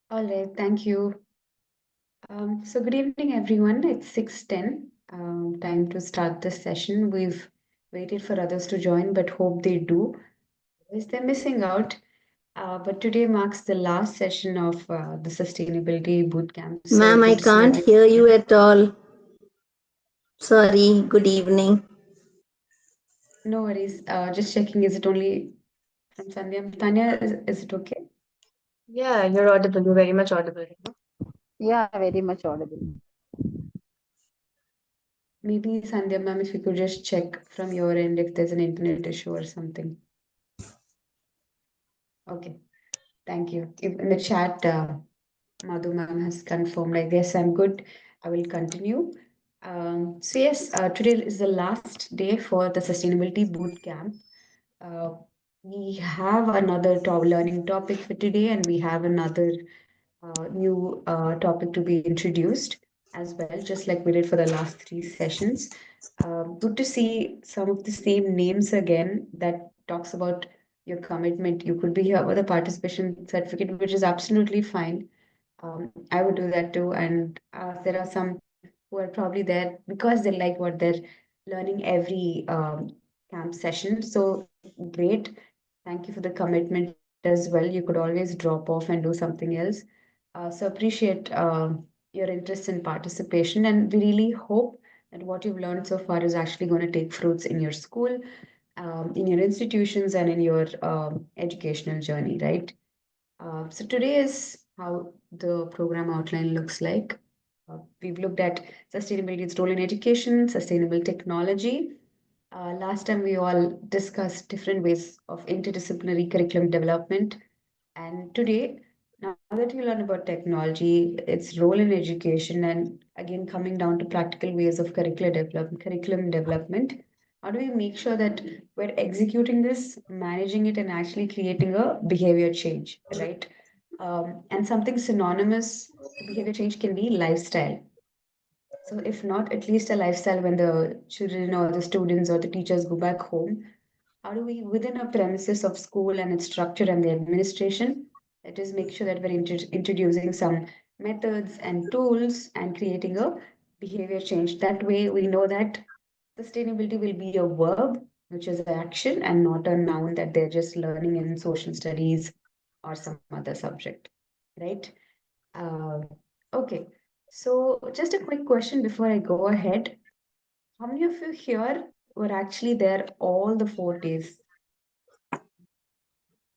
All right, thank you. So good evening, everyone. It's 6:10. Time to start this session. We've waited for others to join, but hope they do. Otherwise, they're missing out. But today marks the last session of the Sustainability Bootcamp. So Ma'am, good I to see can't everyone. hear you at all. Sorry, good evening. No worries. Just checking. Is it only from Sandhya? Tanya, is it okay? Yeah, you're audible. You're very much audible. Yeah, very much audible. Maybe Sandhya, ma'am, if you could just check from your end if there's an internet issue or something. Okay, thank you. In the chat, Madhu ma'am has confirmed. I guess I'm good. I will continue. So yes, today is the last day for the sustainability boot camp. Uh, we have another learning topic for today, and we have another new topic to be introduced as well, just like we did for the last three sessions. Good to see some of the same names again that talks about your commitment. You could be here with a participation certificate, which is absolutely fine. I would do that too. And there are some who are probably there because they like what they're learning every camp session. So great. Thank you for the commitment as well. You could always drop off and do something else. So appreciate your interest in participation, and we really hope that what you've learned so far is actually going to take fruits in your school, in your institutions, and in your educational journey, right? So today is how the program outline looks like. We've looked at sustainability, its role in education, sustainable technology. Last time we all discussed different ways of interdisciplinary curriculum development. And today, now that we learn about technology, its role in education, and again coming down to practical ways of curriculum development, how do we make sure that we're executing this, managing it, and actually creating a behavior change, right? And something synonymous to behavior change can be lifestyle. So, if not, at least a lifestyle when the children or the students or the teachers go back home, how do we, within a premises of school and its structure and the administration, let us make sure that we're introducing some methods and tools and creating a behavior change. That way, we know that sustainability will be a verb, which is an action, and not a noun that they're just learning in social studies or some other subject, right? Uh, okay, so just a quick question before I go ahead. How many of you here were actually there all the 4 days?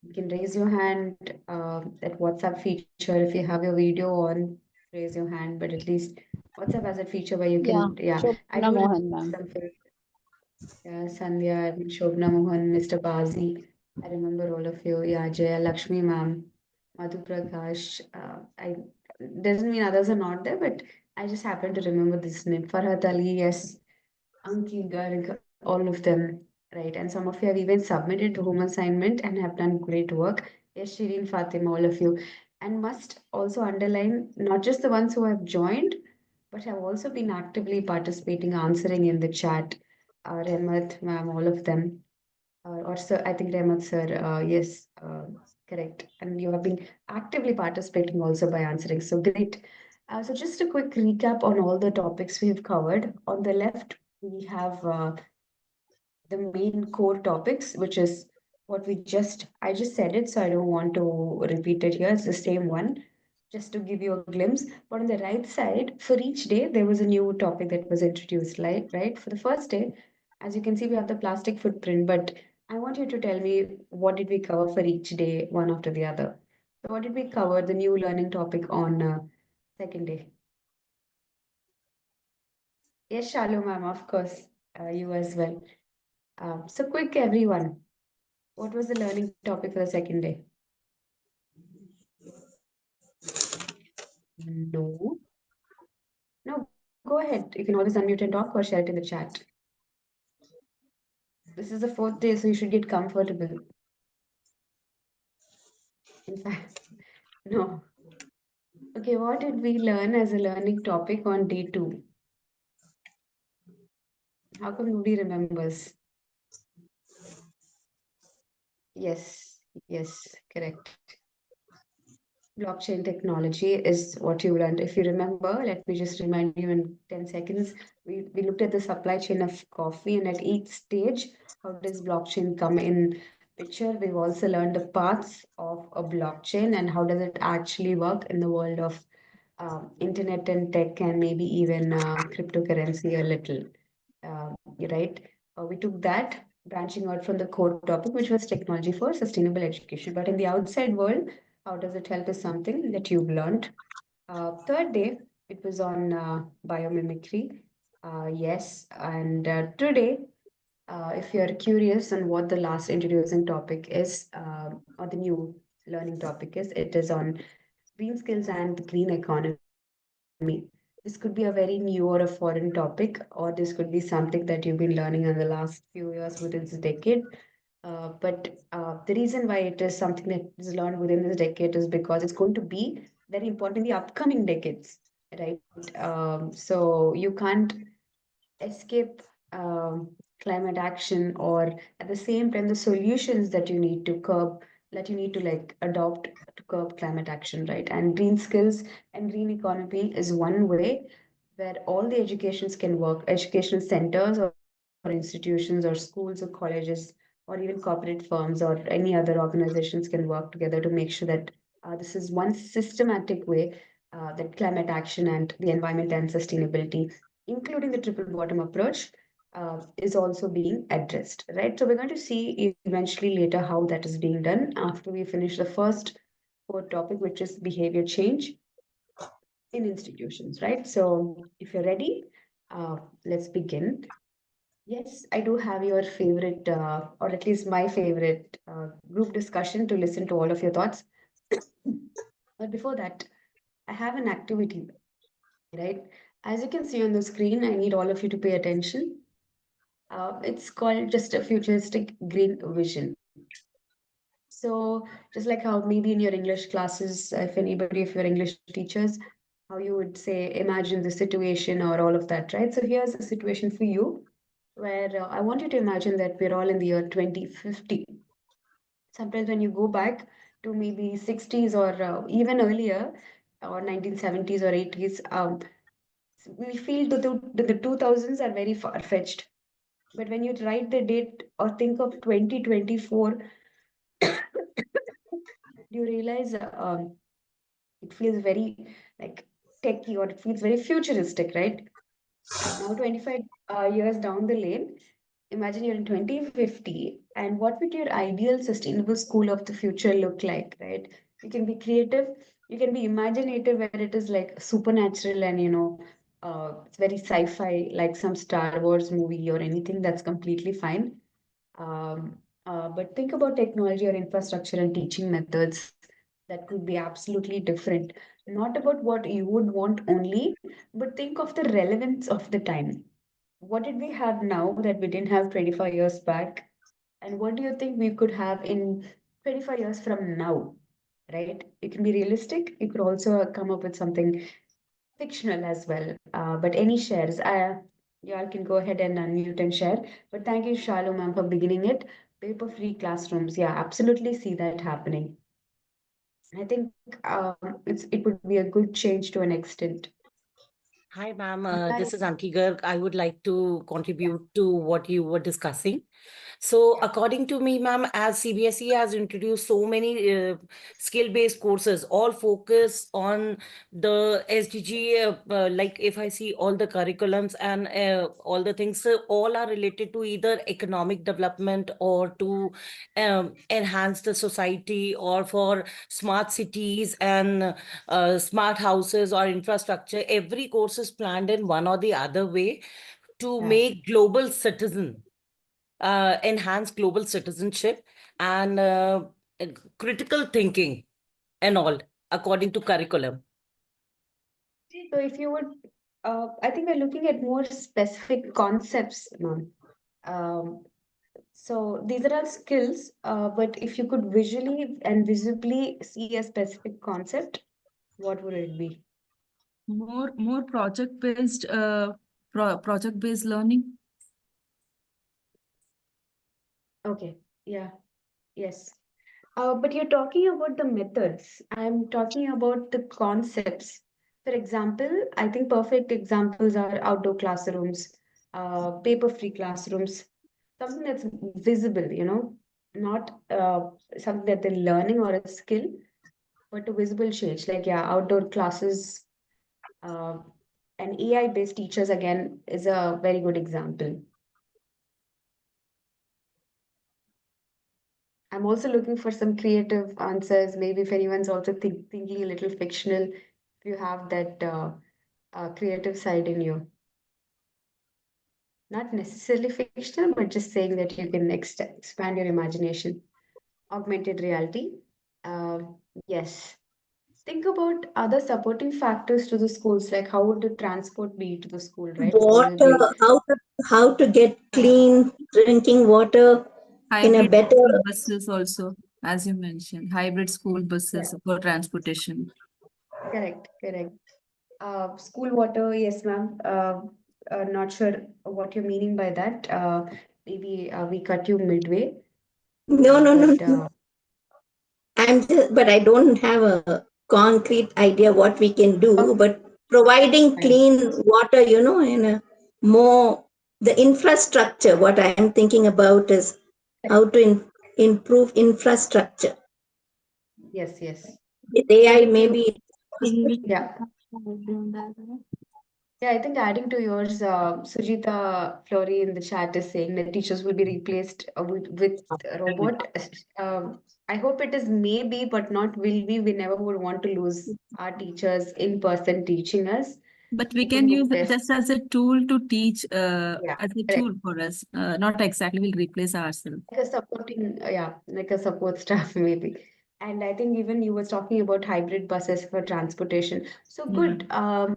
You can raise your hand that WhatsApp feature. If you have your video on, raise your hand. But at least WhatsApp has a feature where you Yeah, can, yeah, I Shobna do remember Mohan, ma'am. some faces. Yeah, Sandhya, Shobna Mohan, Mr. Bazi. I remember all of you. Yeah, Jaya Lakshmi ma'am, Madhu Prakash. I doesn't mean others are not there, but I just happen to remember this name. Farhat Ali, yes. Anki Garg, all of them, right? And some of you have even submitted home assignment and have done great work. Yes, Shireen, Fatima, all of you. And must also underline not just the ones who have joined, but have also been actively participating, answering in the chat. Remat, ma'am, all of them. Or sir, I think Remat sir, yes, correct. And you have been actively participating also by answering. So great. So just a quick recap on all the topics we've covered. On the left, we have the main core topics, which is what I just said it, so I don't want to repeat it here. It's the same one, just to give you a glimpse. But on the right side, for each day, there was a new topic that was introduced, like, right? For the first day, as you can see, we have the plastic footprint, but I want you to tell me what did we cover for each day, one after the other. So what did we cover, the new learning topic on second day? Yes, Shalu ma'am, of course, you as well. So quick, everyone. What was the learning topic for the second day? No. No, go ahead. You can always unmute and talk or share it in the chat. This is the fourth day, so you should get comfortable. In fact, no. Okay, what did we learn as a learning topic on day two? How come nobody remembers? Yes, yes, correct. blockchain technology is what you learned. If you remember, let me just remind you in 10 seconds. We looked at the supply chain of coffee, and at each stage, how does blockchain come in picture? We've also learned the paths of a blockchain and how does it actually work in the world of internet and tech and maybe even cryptocurrency a little. Right? We took that branching out from the core topic, which was technology for sustainable education. But in the outside world, how does it help is something that you've learned. Third day, it was on biomimicry. Yes, and today, if you're curious on what the last introducing topic is, or the new learning topic is, it is on green skills and the green economy. This could be a very new or a foreign topic, or this could be something that you've been learning in the last few years within this decade. But the reason why it is something that is learned within this decade is because it's going to be very important in the upcoming decades, right? So you can't escape climate action, or at the same time the solutions that you need to curb, that you need to like adopt to curb climate action, right? And green skills and green economy is one way where all the educations can work, educational centers or institutions or schools or colleges or even corporate firms or any other organizations can work together to make sure that this is one systematic way that climate action and the environment and sustainability, including the triple bottom approach, is also being addressed, right? So we're going to see eventually later how that is being done after we finish the first core topic, which is behavior change in institutions, right? So if you're ready, let's begin. Yes, I do have your favorite, or at least my favorite, group discussion to listen to all of your thoughts. But before that, I have an activity, right? As you can see on the screen, I need all of you to pay attention. It's called just a futuristic green vision. So, just like how maybe in your English classes, if you're English teachers, how you would say, imagine the situation or all of that, right? So, here's a situation for you where I want you to imagine that we're all in the year 2050. Sometimes when you go back to maybe 60s or even earlier, or 1970s or 80s, we feel that the 2000s are very far-fetched. But when you write the date or think of 2024, you realize it feels very like techy, or it feels very futuristic, right? Now, 25 years down the lane, imagine you're in 2050, and what would your ideal sustainable school of the future look like, right? You can be creative, you can be imaginative, where it is like supernatural and, it's very sci-fi, like some Star Wars movie or anything, that's completely fine. But think about technology or infrastructure and teaching methods that could be absolutely different. Not about what you would want only, but think of the relevance of the time. What did we have now that we didn't have 25 years back? And what do you think we could have in 25 years from now? Right? You can be realistic. You could also come up with something fictional as well. But any shares, y'all can go ahead and unmute and share. But thank you, Shalu ma'am, for beginning it. Paper-free classrooms. Yeah, absolutely see that happening. I think it would be a good change to an extent. Hi, ma'am. Hi. This is Anki Garg. I would like to contribute to what you were discussing. So, according to me, ma'am, as CBSE has introduced so many skill-based courses, all focus on the SDG. Like if I see all the curriculums and all the things, all are related to either economic development or to enhance the society or for smart cities and smart houses or infrastructure. Every course is planned in one or the other way to Yeah. make global citizen enhance global citizenship and critical thinking and all according to curriculum. So if you would, I think we're looking at more specific concepts, ma'am. Um, so these are all skills, but if you could visually and visibly see a specific concept, what would it be? More project based learning. Okay, yeah, yes. But you're talking about the methods. I'm talking about the concepts. For example, I think perfect examples are outdoor classrooms, paper-free classrooms, something that's visible, not something that they're learning or a skill, but a visible change. Like, yeah, outdoor classes uh, and AI-based teachers, again, is a very good example. I'm also looking for some creative answers. Maybe if anyone's also thinking a little fictional, if you have that creative side in you. Not necessarily fictional, but just saying that you can expand your imagination. Augmented reality. Uh, yes. Think about other supporting factors to the schools, like how would the transport be to the school, right? Will it Water, be how to get clean drinking water in a Hybrid better. school buses also, as you mentioned, hybrid school yeah, buses for transportation. correct, correct. School water, yes, ma'am. Not sure what you're meaning by that. Maybe we cut you midway, No, no, no, but no. But I don't have a concrete idea what we can do. But providing fine. clean water, in a more the infrastructure. What I am thinking about is how to improve infrastructure. Yes, yes. With I AI, think you, maybe. yeah. Yeah, I think adding to yours, Sujita Flory in the chat is saying that teachers will be replaced with a robot. I hope it is maybe, but not will be. We never would want to lose our teachers in person teaching us. But we People can who use it best, just as a tool to teach, yeah, as a correct. tool for us, not exactly will replace ourselves. Like a supporting, yeah, like a support staff maybe. And I think even you was talking about hybrid buses for transportation. So Yeah. good. The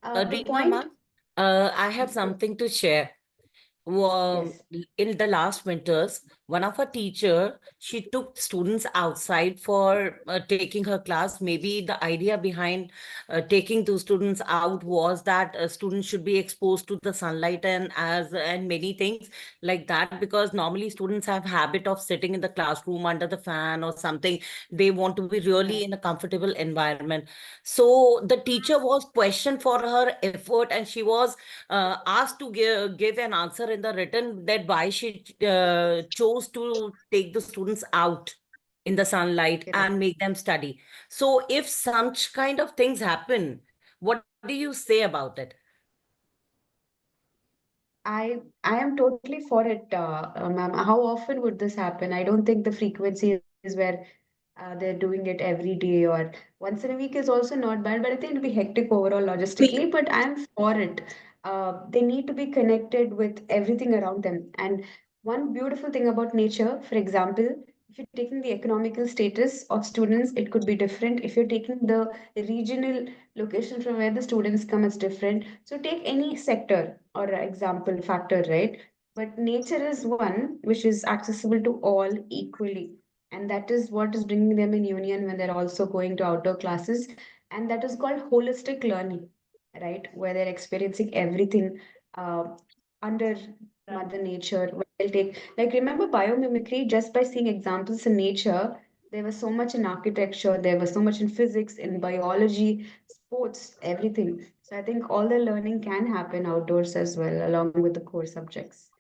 Reema, point, ma'am, I have something to share. yes, In the last winters, one of her teacher, she took students outside for taking her class. Maybe the idea behind taking those students out was that students should be exposed to the sunlight and many things like that, because normally students have habit of sitting in the classroom under the fan or something. They want to be really in a comfortable environment. So the teacher was questioned for her effort, and she was asked to give an answer in the written that why she chose to take the students out in the sunlight correct. and make them study. So if such kind of things happen, what do you say about it? I am totally for it, ma'am. How often would this happen? I don't think the frequency is where they're doing it every day or once in a week is also not bad, but I think it'll be hectic overall We, logistically. But I am for it. They need to be connected with everything around them. And one beautiful thing about nature, for example, if you're taking the economical status of students, it could be different. If you're taking the regional location from where the students come, it's different. So take any sector or example factor, right? But nature is one which is accessible to all equally, and that is what is bringing them in union when they're also going to outdoor classes, and that is called holistic learning, right, where they're experiencing everything uh, under mother nature. Where they'll take, like, remember biomimicry, just by seeing examples in nature. There was so much in architecture, there was so much in physics, in biology, sports, everything. So I think all the learning can happen outdoors as well, along with the core subjects.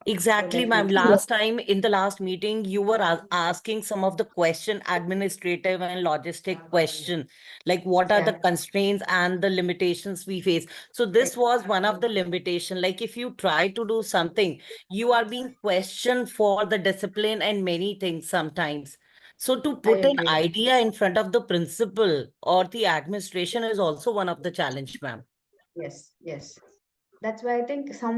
So Exactly, ma'am. definitely, Last time in the last meeting, you were asking some of the question, administrative and logistic question, like what are the yeah, constraints and the limitations we face. So this correct. was one of the limitation. Like if you try to do something, you are being questioned for the discipline and many things sometimes. So to I put an agree. idea in front of the principal or the administration is also one of the challenge, ma'am. Yes, yes. That's why I think I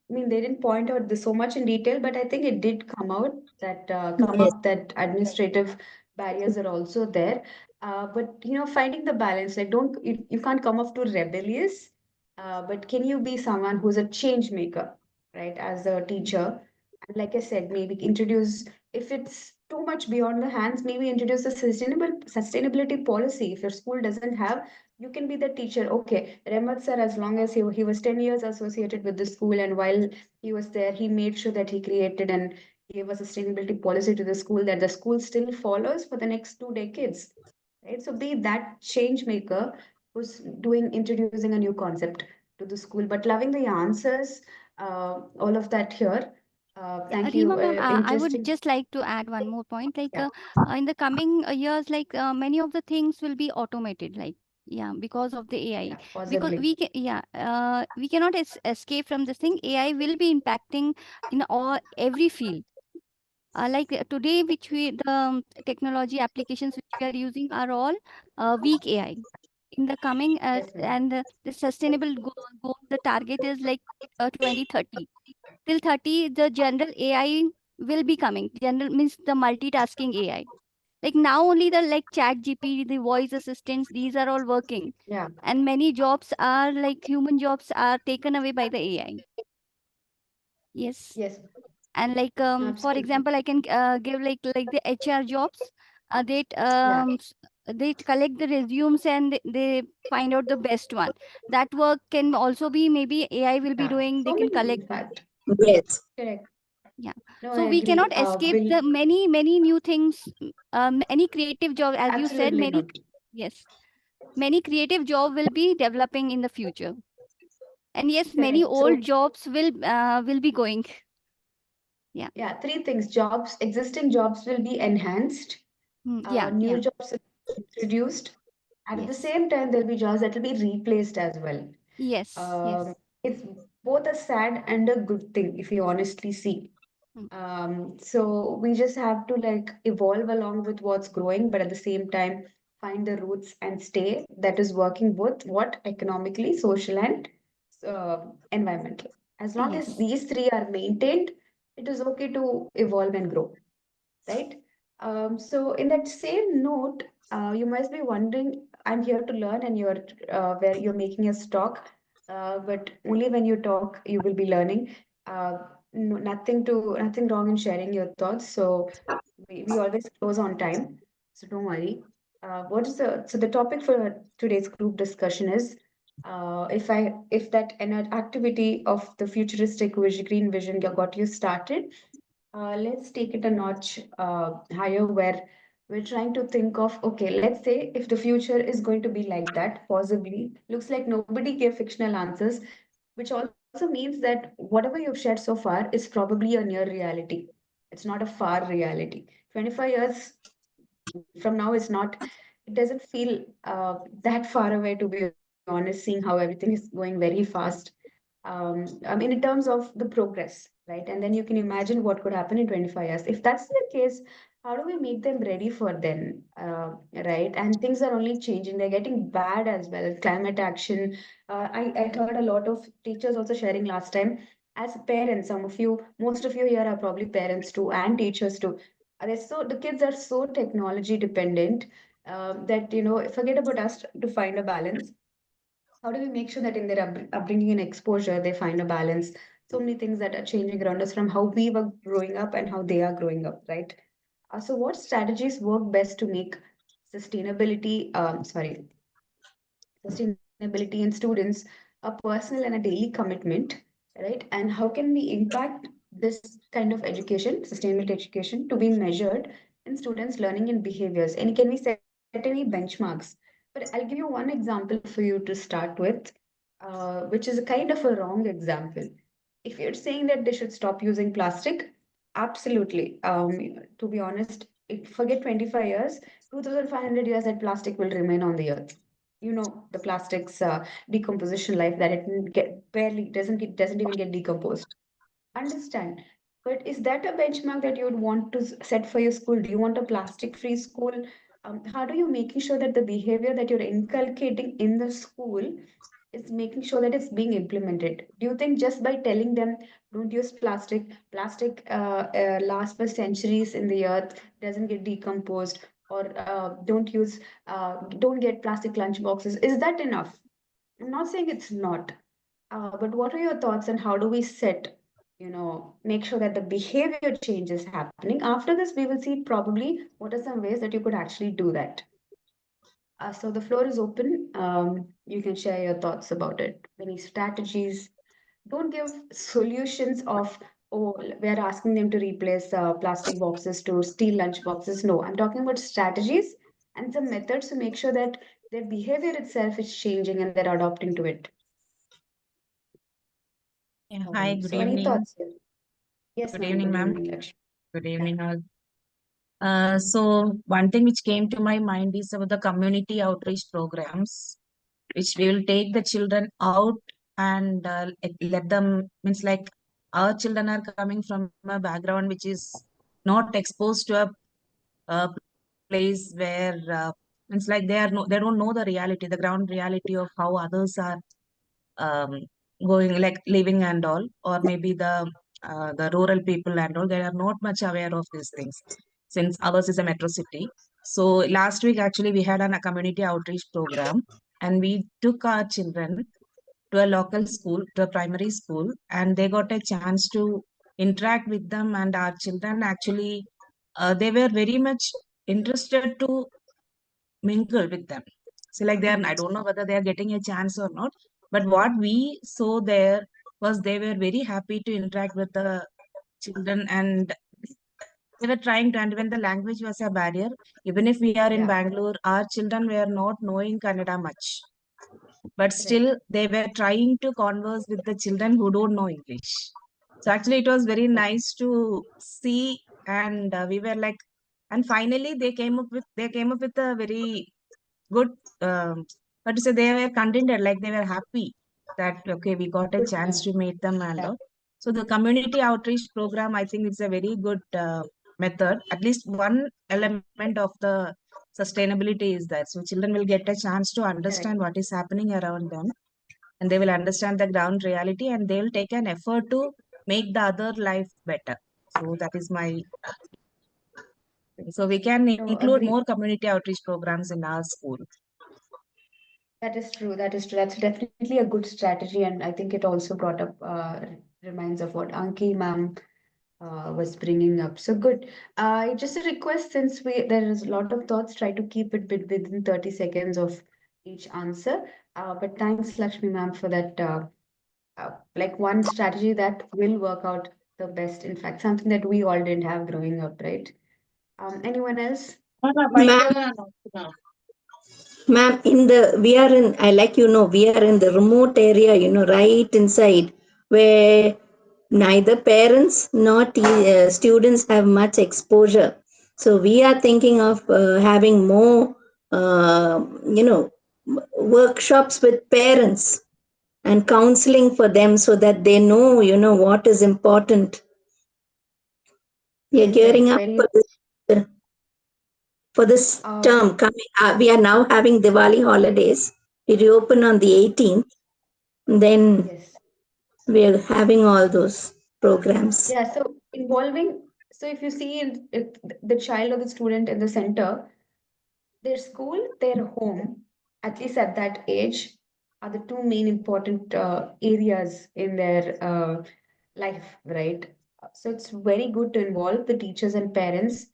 mean, they didn't point out this so much in detail, but I think it did come out that come yes, up that administrative barriers are also there. But finding the balance, like you can't come off too rebellious, but can you be someone who's a change maker, right? As a teacher, and like I said, maybe introduce, if it's too much beyond the hands, maybe introduce a sustainability policy. If your school doesn't have, you can be the teacher. Okay, Remat sir, as long as he was 10 years associated with the school, and while he was there, he made sure that he created an gave a sustainability policy to the school that the school still follows for the next 2 decades, right? So be that change maker who's doing introducing a new concept to the school, but loving the answers, all of that here. Yeah, Thank you. Rima ma'am, I would Interesting. just like to add one more point. Yeah, In the coming years, many of the things will be automated. Yeah, because of the AI. yeah, Because possibly. we cannot escape from this thing. AI will be impacting in all every field. Today, which we the technology applications which we are using are all weak AI. In the coming Definitely. the sustainable goal, the target is 2030. Till 30, the general AI will be coming. General means the multitasking AI. Like now only the chat GP, the voice assistants, these are all working. Yeah. And many jobs are human jobs are taken away by the AI. Yes. Yes. And for Absolutely. example, I can give the HR jobs. They Yeah. they collect the resumes and they find out the best one. That work can also be maybe AI will be Yeah. doing. They So can many, collect. in fact. Yes. Correct. Yeah. No, I So we agree. cannot escape Will the many new things, many creative job, as you said, absolutely not. yes, many creative job will be developing in the future. And yes, many Correct. So old jobs will be going. Yeah. yeah, three things. Jobs, existing jobs will be enhanced, Yeah. new Yeah. jobs will be introduced, and at the Yes. same time, there'll be jobs that will be replaced as well. Yes. Yes. It's both a sad and a good thing if you honestly see. Mm, So we just have to like evolve along with what's growing, but at the same time, find the roots and stay that is working both what economically, social, and environmental. As long as yes. these three are maintained, it is okay to evolve and grow, right? So in that same note, you must be wondering, I'm here to learn, and you're where you're making us talk, but only when you talk, you will be learning. No, nothing wrong in sharing your thoughts. So we always close on time, so don't worry. What is the topic for today's group discussion is if that an activity of the futuristic green vision got you started, let's take it a notch higher where we're trying to think of, okay, let's say if the future is going to be like that, possibly, looks like nobody gave fictional answers, which also means that whatever you've shared so far is probably a near reality. It's not a far reality. 25 years from now is not, it doesn't feel that far away, to be honest, seeing how everything is going very fast. I mean, in terms of the progress, right? And then you can imagine what could happen in 25 years. If that's the case, how do we make them ready for then? Right? And things are only changing. They're getting bad as well. Climate action. I heard a lot of teachers also sharing last time. As parents, some of you, most of you here are probably parents too, and teachers too. The kids are so technology dependent that, forget about us to find a balance. How do we make sure that in their upbringing and exposure they find a balance? So many things that are changing around us, from how we were growing up and how they are growing up, right? So what strategies work best to make sustainability sorry sustainability in students a personal and a daily commitment, right? And how can we impact this kind of education, sustainability education, to be measured in students' learning and behaviors? And can we set any benchmarks? But I'll give you one example for you to start with, which is a kind of a wrong example. If you're saying that they should stop using plastic, absolutely. To be honest, forget 25 years, 2,500 years that plastic will remain on the earth. The plastic's decomposition life, that it get barely doesn't even get decomposed. Understand. But is that a benchmark that you would want to set for your school? Do you want a plastic-free school? How do you making sure that the behavior that you're inculcating in the school is making sure that it's being implemented? Do you think just by telling them don't use plastic lasts for centuries in the earth, doesn't get decomposed, or don't get plastic lunch boxes, is that enough? I'm not saying it's not, but what are your thoughts, and how do we make sure that the behavior change is happening? After this, we will see probably what are some ways that you could actually do that. So the floor is open. You can share your thoughts about it. Any strategies? Don't give solutions of oh, we're asking them to replace plastic boxes to steel lunch boxes. No, I'm talking about strategies and some methods to make sure that their behavior itself is changing and they're adopting to it. Yeah, hi, good So, any evening. thoughts here? Yes, Good ma'am. evening, Good ma'am. evening, Lakshmi. Good evening, all. So one thing which came to my mind is about the community outreach programs, which we will take the children out and let them, means like our children are coming from a background which is not exposed to a place where it's like they don't know the reality, the ground reality of how others are um, going, like living and all, or maybe the rural people and all. They are not much aware of these things since ours is a metro city. So last week actually we had a community outreach program, and we took our children to a local school, to a primary school, and they got a chance to interact with them. And our children actually, they were very much interested to mingle with them. So like I don't know whether they are getting a chance or not, but what we saw there was they were very happy to interact with the children, and they were trying to, and when the language was a barrier, even if we are in Yeah, Bangalore, our children were not knowing Kannada much, but correct. still they were trying to converse with the children who don't know English. So actually it was very nice to see, and we were like, and finally they came up with a very good, but to say they were contented, like they were happy that okay, we got a Good to chance know. to meet them and Yeah, all. So the community outreach program, I think it's a very good method. At least one element of the sustainability is that, so children will get a chance to correct. understand what is happening around them, and they will understand the ground reality, and they will take an effort to make the other life better. So that is my, so we can No, include agree. more community outreach programs in our school. That is true. That is true. That's definitely a good strategy, and I think it also brought up reminds of what Anki ma'am was bringing up. So good. Just a request, since we there is a lot of thoughts, try to keep it within 30 seconds of each answer. But thanks, Lakshmi ma'am, for that. Like one strategy that will work out the best. In fact, something that we all didn't have growing up, right? Anyone else? Ma'am, ma'am, we are in, I like, we are in the remote area, right inside, where neither parents nor students have much exposure. So we are thinking of having more, workshops with parents and counseling for them so that they know, what is important. We are Well said. gearing up Very for this uh, term coming. We are now having Diwali holidays. We reopen on the 18th. Then yes. we are having all those programs. Yeah, so involving, so if you see if the child or the student in the center, their school, their home, at least at that age, are the two main important areas in their life, right? So it's very good to involve the teachers and parents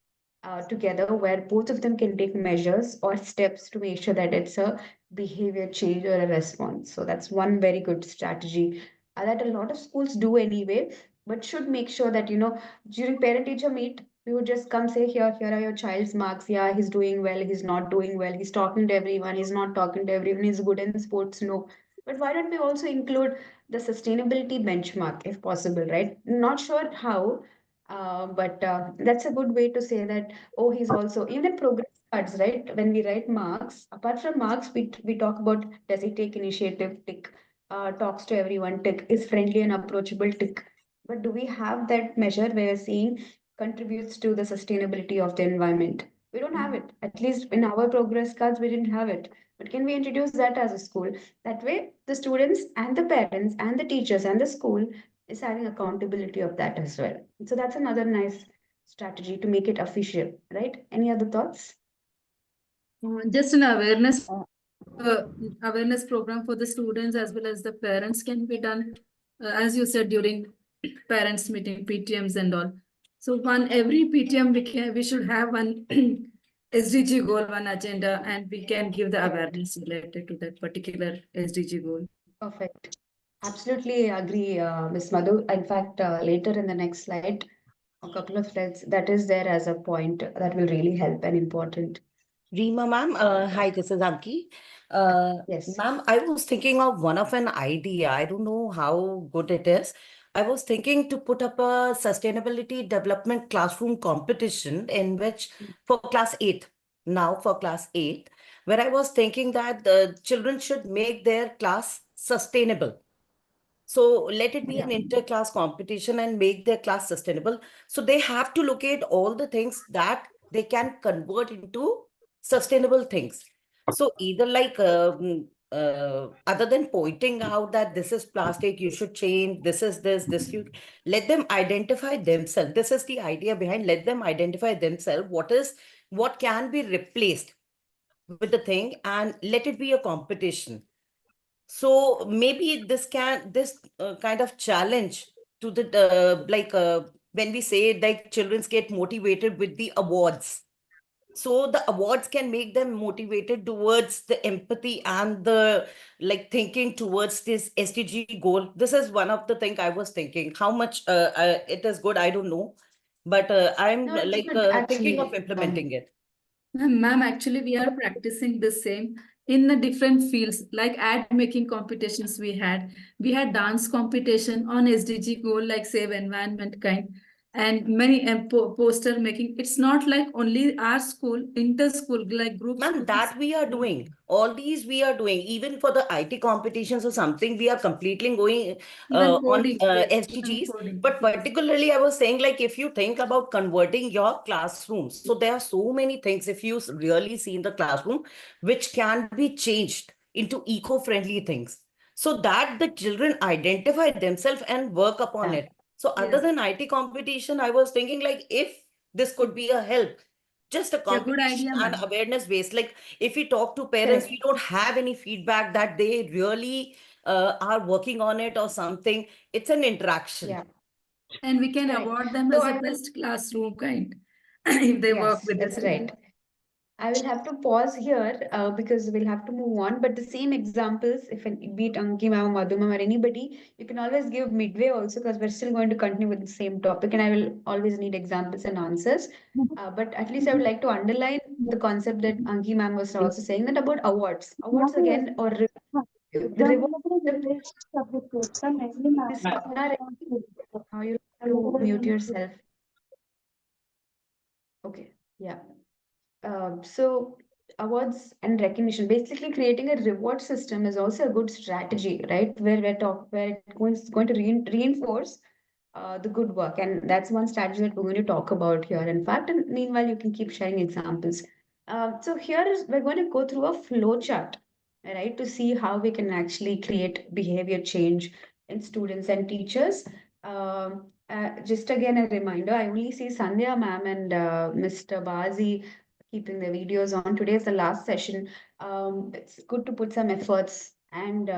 together, where both of them can take measures or steps to make sure that it's a behavior change or a response. So that's one very good strategy that a lot of schools do anyway, but should make sure that, during parent teacher meet, we would just come say, here are your child's marks. Yeah, he's doing well, he's not doing well, he's talking to everyone, he's not talking to everyone, he's good in sports. No. But why don't we also include the sustainability benchmark if possible, right? Not sure how, but that's a good way to say that, oh, he's also, even in progress cards, right? When we write marks, apart from marks, we talk about, does he take initiative, tick, talks to everyone, tick, is friendly and approachable, tick. But do we have that measure where we're seeing contributes to the sustainability of the environment? We don't have it. At least in our progress cards, we didn't have it. But can we introduce that as a school? That way, the students and the parents and the teachers and the school is having accountability of that as well. So that's another nice strategy to make it official, right? Any other thoughts? Just an Uh, awareness program for the students as well as the parents can be done, as you said, during parents meeting, PTMs and all. So every PTM we should have one SDG goal, one agenda, and we can give the Correct. awareness related to that particular SDG goal. Perfect. Absolutely agree, Miss Madhu. In fact, later in the next slide, a couple of slides, that is there as a point that will really help and important. Reema ma'am, hi, this is Anki. Uh, Yes. Ma'am, I was thinking of one of an idea. I don't know how good it is. I was thinking to put up a sustainability development classroom competition in which for class 8, now for class 8, where I was thinking that the children should make their class sustainable. So let it be Yeah. an inter-class competition and make their class sustainable. So they have to locate all the things that they can convert into sustainable things. So either like other than pointing out that this is plastic, you should change, this is this you let them identify themselves. This is the idea behind let them identify themselves. What can be replaced with the thing and let it be a competition. So maybe this kind of challenge to the when we say like children get motivated with the awards. So the awards can make them motivated towards the empathy and the like thinking towards this SDG goal. This is one of the thing I was thinking. How much it is good, I don't know, but I'm No, it's like good thinking of actually. implementing it. Ma'am, actually, we are practicing the same in the different fields, like ad making competitions we had. We had dance competition on SDG goal, like save environment kind, and many poster making. It's not like only our school, inter school, like group Ma'am, schools. that we are doing. All these we are doing. Even for the IT competitions or something, we are completely going Even on coding, yes, even SDGs. coding, But yes. particularly, I was saying, like, if you think about converting your classrooms, so there are so many things, if you really see in the classroom, which can be changed into eco-friendly things. So that the children identify themselves and work upon Yeah. it. So other Yes. than IT competition, I was thinking, like, if this could be a help just a Yeah, good competition idea, and ma'am. awareness based, like if we talk to parents we Correct. don't have any feedback that they really are working on it or something. It's an interaction. Yeah. And we can Correct. award them So as a I will, best classroom kind if they work yes, with that's us. right. I will have to pause here because we'll have to move on. But the same examples, if be it Anki ma'am, Madhu ma'am, or anybody, you can always give midway also because we're still going to continue with the same topic, and I will always need examples and answers. But at least I would like to underline the concept that Anki ma'am was also saying that about awards. Awards again, or the reward system is now you have to mute yourself. Okay, yeah. So awards and recognition, basically creating a reward system is also a good strategy, right? Where it's going to reinforce the good work, and that's one strategy that we're going to talk about here. In fact, and meanwhile, you can keep sharing examples. So here is we're going to go through a flow chart, right, to see how we can actually create behavior change in students and teachers. Just again, a reminder, I only see Sandhya ma'am and Mr. Bazi keeping the videos on. Today is the last session. It's good to put some efforts and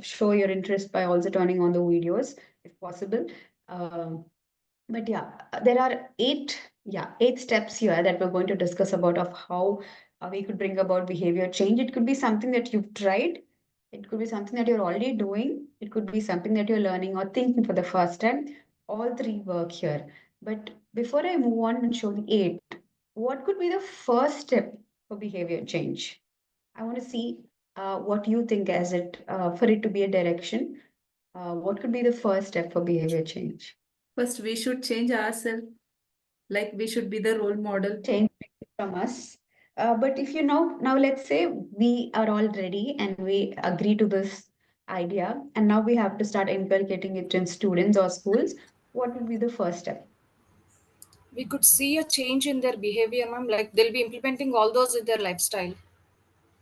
show your interest by also turning on the videos if possible. Um, but yeah, there are eight steps here that we're going to discuss about of how we could bring about behavior change. It could be something that you've tried. It could be something that you're already doing. It could be something that you're learning or thinking for the first time. All three work here. But before I move on and show the eight, what could be the first step for behavior change? I want to see what you think as it for it to be a direction. What could be the first step for behavior change? First, we should change ourselves, like we should be the role model. Change from us. But if you know, now let's say we are all ready and we agree to this idea, and now we have to start inculcating it in students or schools. What would be the first step? We could see a change in their behavior, ma'am. Like they'll be implementing all those in their lifestyle.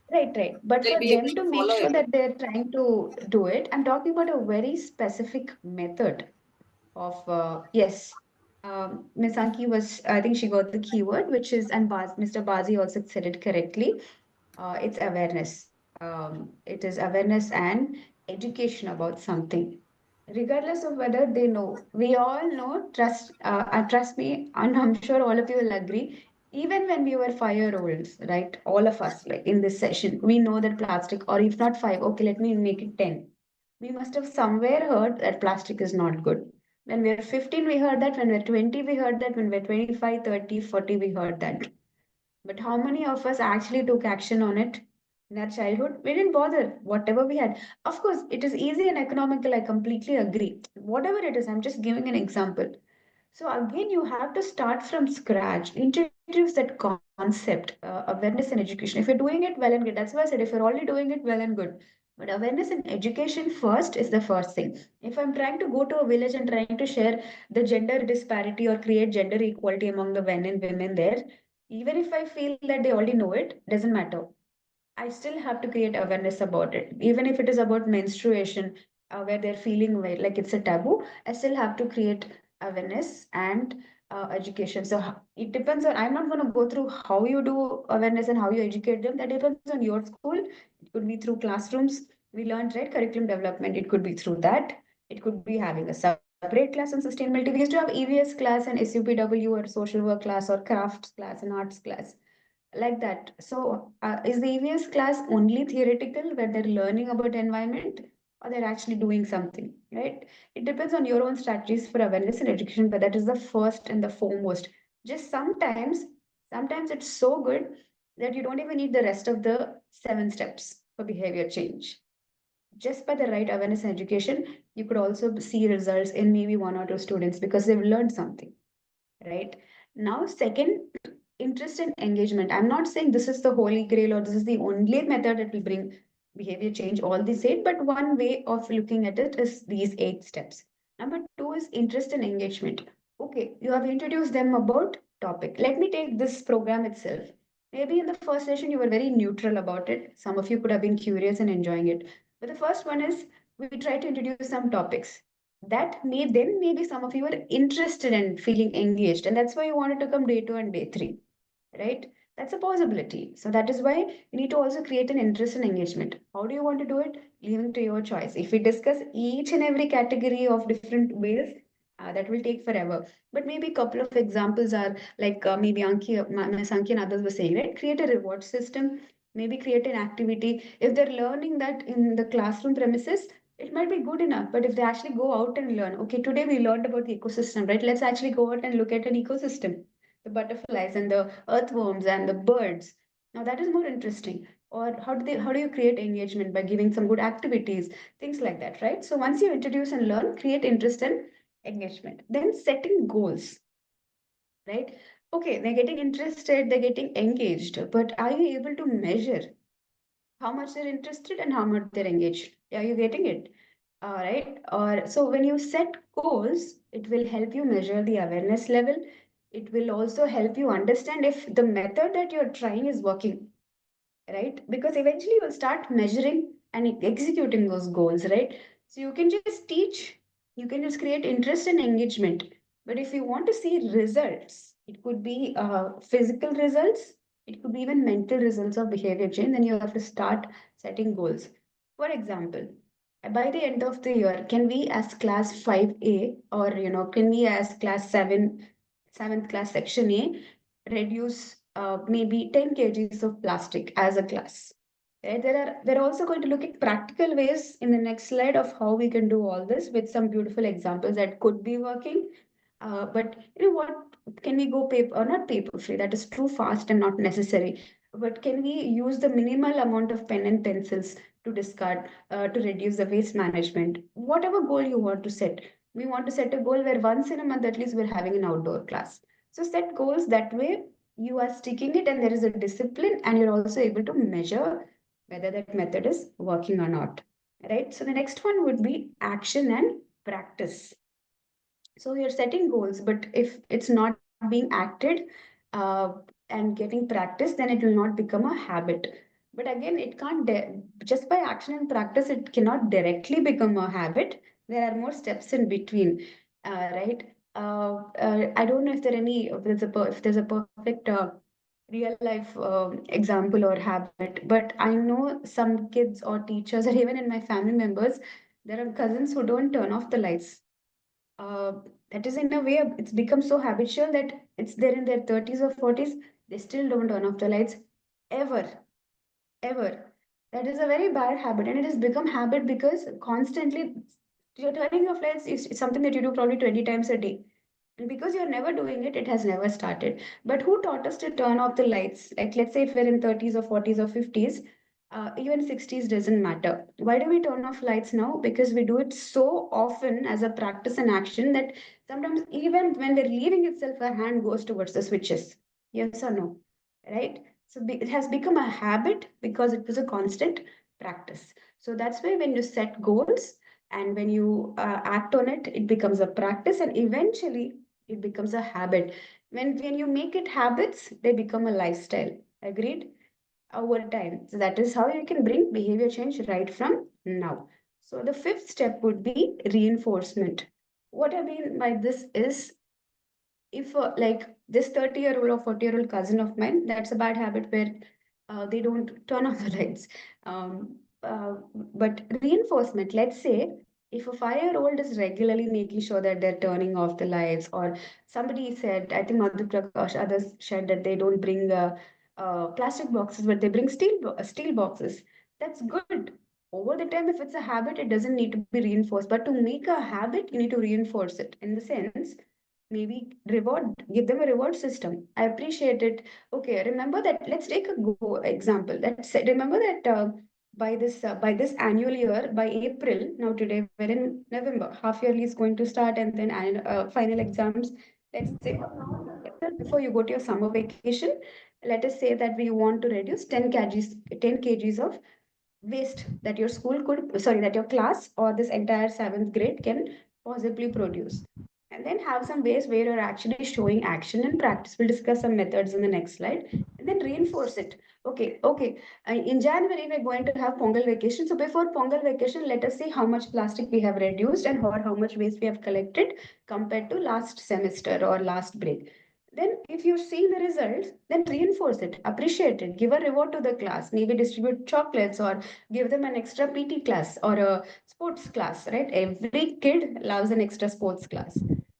Right, right. But They'll for be able them to to make follow sure it. that they're trying to do it, I'm talking about a very specific method of yes. Ms. Anki was, I think she got the keyword, which is, and Mr. Bazi also said it correctly. It's awareness. It is awareness and education about something, regardless of whether they know. We all know, trust me, and I'm sure all of you will agree. Even when we were 5 year olds, right? All of us, like in this session, we know that plastic, or if not five, okay, let me make it 10. We must have somewhere heard that plastic is not good. When we were 15, we heard that. When we were 20, we heard that. When we were 25, 30, 40, we heard that. But how many of us actually took action on it in our childhood? We didn't bother, whatever we had. Of course, it is easy and economical. I completely agree. Whatever it is, I'm just giving an example. So again, you have to start from scratch, introduce that concept, awareness and education. If you're doing it, well and good. That's why I said if you're already doing it, well and good. But awareness and education first is the first thing. If I'm trying to go to a village and trying to share the gender disparity or create gender equality among the men and women there, even if I feel that they already know it, doesn't matter. I still have to create awareness about it. Even if it is about menstruation, where they're feeling like it's a taboo, I still have to create awareness and education. So it depends on, I'm not going to go through how you do awareness and how you educate them. That depends on your school. It could be through classrooms. We learned, right, curriculum development. It could be through that. It could be having a separate class on sustainability. We used to have EVS class and SUPW or social work class or crafts class and arts class like that. So, is the EVS class only theoretical where they're learning about environment or they're actually doing something, right? It depends on your own strategies for awareness and education, but that is the first and the foremost. Just sometimes it's so good that you don't even need the rest of the 7 steps for behavior change. Just by the right awareness and education, you could also see results in maybe 1 or 2 students because they've learned something, right? Now, second, interest and engagement. I'm not saying this is the holy grail or this is the only method that will bring behavior change, all these 8, but one way of looking at it is these 8 steps. Number 2 is interest and engagement. Okay, you have introduced them about topic. Let me take this program itself. Maybe in the first session you were very neutral about it. Some of you could have been curious and enjoying it. But the first one is we try to introduce some topics that may then maybe some of you were interested in feeling engaged, and that's why you wanted to come day 2 and day 3, right? That's a possibility. So that is why you need to also create an interest and engagement. How do you want to do it? Leaving to your choice. If we discuss each and every category of different ways, that will take forever. But maybe a couple of examples are like maybe Ms. Anki and others were saying, right? Create a reward system, maybe create an activity. If they're learning that in the classroom premises, it might be good enough. But if they actually go out and learn, okay, today we learned about the ecosystem, right? Let's actually go out and look at an ecosystem, the butterflies and the earthworms and the birds. Now that is more interesting. Or how do you create engagement by giving some good activities, things like that, right? So once you introduce and learn, create interest and engagement. Then setting goals, right? Okay, they're getting interested, they're getting engaged, but are you able to measure how much they're interested and how much they're engaged? Are you getting it? All right. Or so when you set goals, it will help you measure the awareness level. It will also help you understand if the method that you're trying is working, right? Because eventually you'll start measuring and executing those goals, right? So you can just teach, you can just create interest and engagement. But if you want to see results, it could be physical results, it could be even mental results of behavior change, then you have to start setting goals. For example, by the end of the year, can we as class 5A or can we as class 7, 7th class section A reduce maybe 10 kgs of plastic as a class. Right? We're also going to look at practical ways in the next slide of how we can do all this with some beautiful examples that could be working. But you know what? Can we go paper or not paper free? That is too fast and not necessary. But can we use the minimal amount of pen and pencils to discard to reduce the waste management? Whatever goal you want to set, we want to set a goal where once in a month at least we're having an outdoor class. So set goals that way you are sticking it and there is a discipline and you're also able to measure whether that method is working or not. Right. So the next one would be action and practice. So you're setting goals, but if it's not being acted and getting practice, then it will not become a habit. But again, it can't just by action and practice, it cannot directly become a habit. There are more steps in between, right? I don't know if there are any if there's a perfect real life example or habit, but I know some kids or teachers, or even in my family members, there are cousins who don't turn off the lights. uh, that is in a way it's become so habitual that it's there in their 30s or 40s, they still don't turn off the lights ever, ever. That is a very bad habit, and it has become habit because constantly you're turning off lights is something that you do probably 20 times a day. And because you're never doing it, it has never started. But who taught us to turn off the lights? Like, let's say if we're in 30s or 40s or 50s, even 60s doesn't matter. Why do we turn off lights now? Because we do it so often as a practice and action that sometimes even when we're leaving itself, our hand goes towards the switches. Yes or no? Right? So it has become a habit because it was a constant practice. So that's why when you set goals and when you act on it, it becomes a practice and eventually it becomes a habit. When you make it habits, they become a lifestyle. Agreed? Over time. So that is how you can bring behavior change right from now. So the fifth step would be reinforcement. What I mean by this is if like this 30-year-old or 40-year-old cousin of mine, that's a bad habit where they don't turn on the lights. But reinforcement, let's say if a 5-year-old is regularly making sure that they're turning off the lights, or somebody said, I think Madhu Prakash, others said that they don't bring plastic boxes, but they bring steel boxes. That's good. Over the time, if it's a habit, it doesn't need to be reinforced. But to make a habit, you need to reinforce it in the sense maybe give them a reward system. I appreciate it. Okay, remember that. Let's take a go example. Let's say, remember that by this annual year, by April, now today we're in November, half yearly is going to start, and then final exams. Let's say before you go to your summer vacation, let us say that we want to reduce 10 kgs of waste that your school could, sorry, that your class or this entire seventh grade can possibly produce. And then have some ways where you're actually showing action and practice. We'll discuss some methods in the next slide and then reinforce it. Okay. In January, we're going to have Pongal vacation. So before Pongal vacation, let us see how much plastic we have reduced and how much waste we have collected compared to last semester or last break. Then, if you're seeing the results, then reinforce it, appreciate it, give a reward to the class, maybe distribute chocolates or give them an extra PT class or a sports class, right? Every kid loves an extra sports class.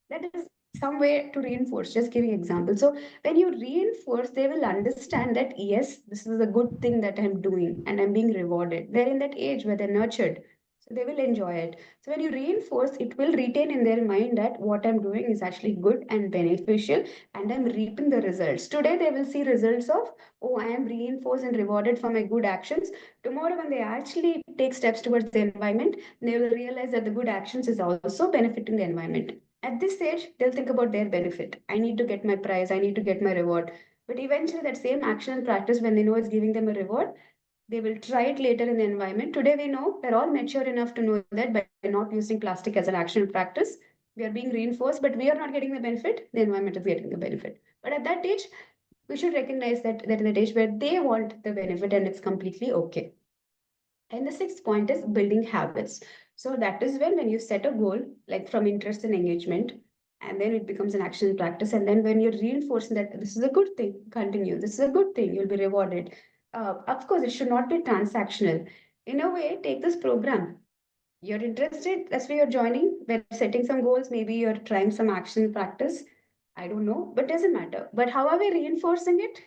That is some way to reinforce, just giving example. So when you reinforce, they will understand that yes, this is a good thing that I'm doing and I'm being rewarded. They're in that age where they're nurtured. So they will enjoy it. So when you reinforce, it will retain in their mind that what I'm doing is actually good and beneficial and I'm reaping the results. Today they will see results of, oh, I am reinforced and rewarded for my good actions. Tomorrow, when they actually take steps towards the environment, they will realize that the good actions is also benefiting the environment. At this stage, they'll think about their benefit. I need to get my prize, I need to get my reward. But eventually, that same action and practice, when they know it's giving them a reward, they will try it later in the environment. Today, we know we're all mature enough to know that by not using plastic as an action and practice, we are being reinforced, but we are not getting the benefit, the environment is getting the benefit. But at that age, we should recognize that in the age where they want the benefit and it's completely okay. And the sixth point is building habits. So that is when you set a goal, like from interest and engagement, and then it becomes an action practice. And then when you're reinforcing that this is a good thing, continue. This is a good thing, you'll be rewarded. Of course, it should not be transactional. In a way, take this program. You're interested, that's why you're joining. We're setting some goals, maybe you're trying some action practice. I don't know, but doesn't matter. But how are we reinforcing it?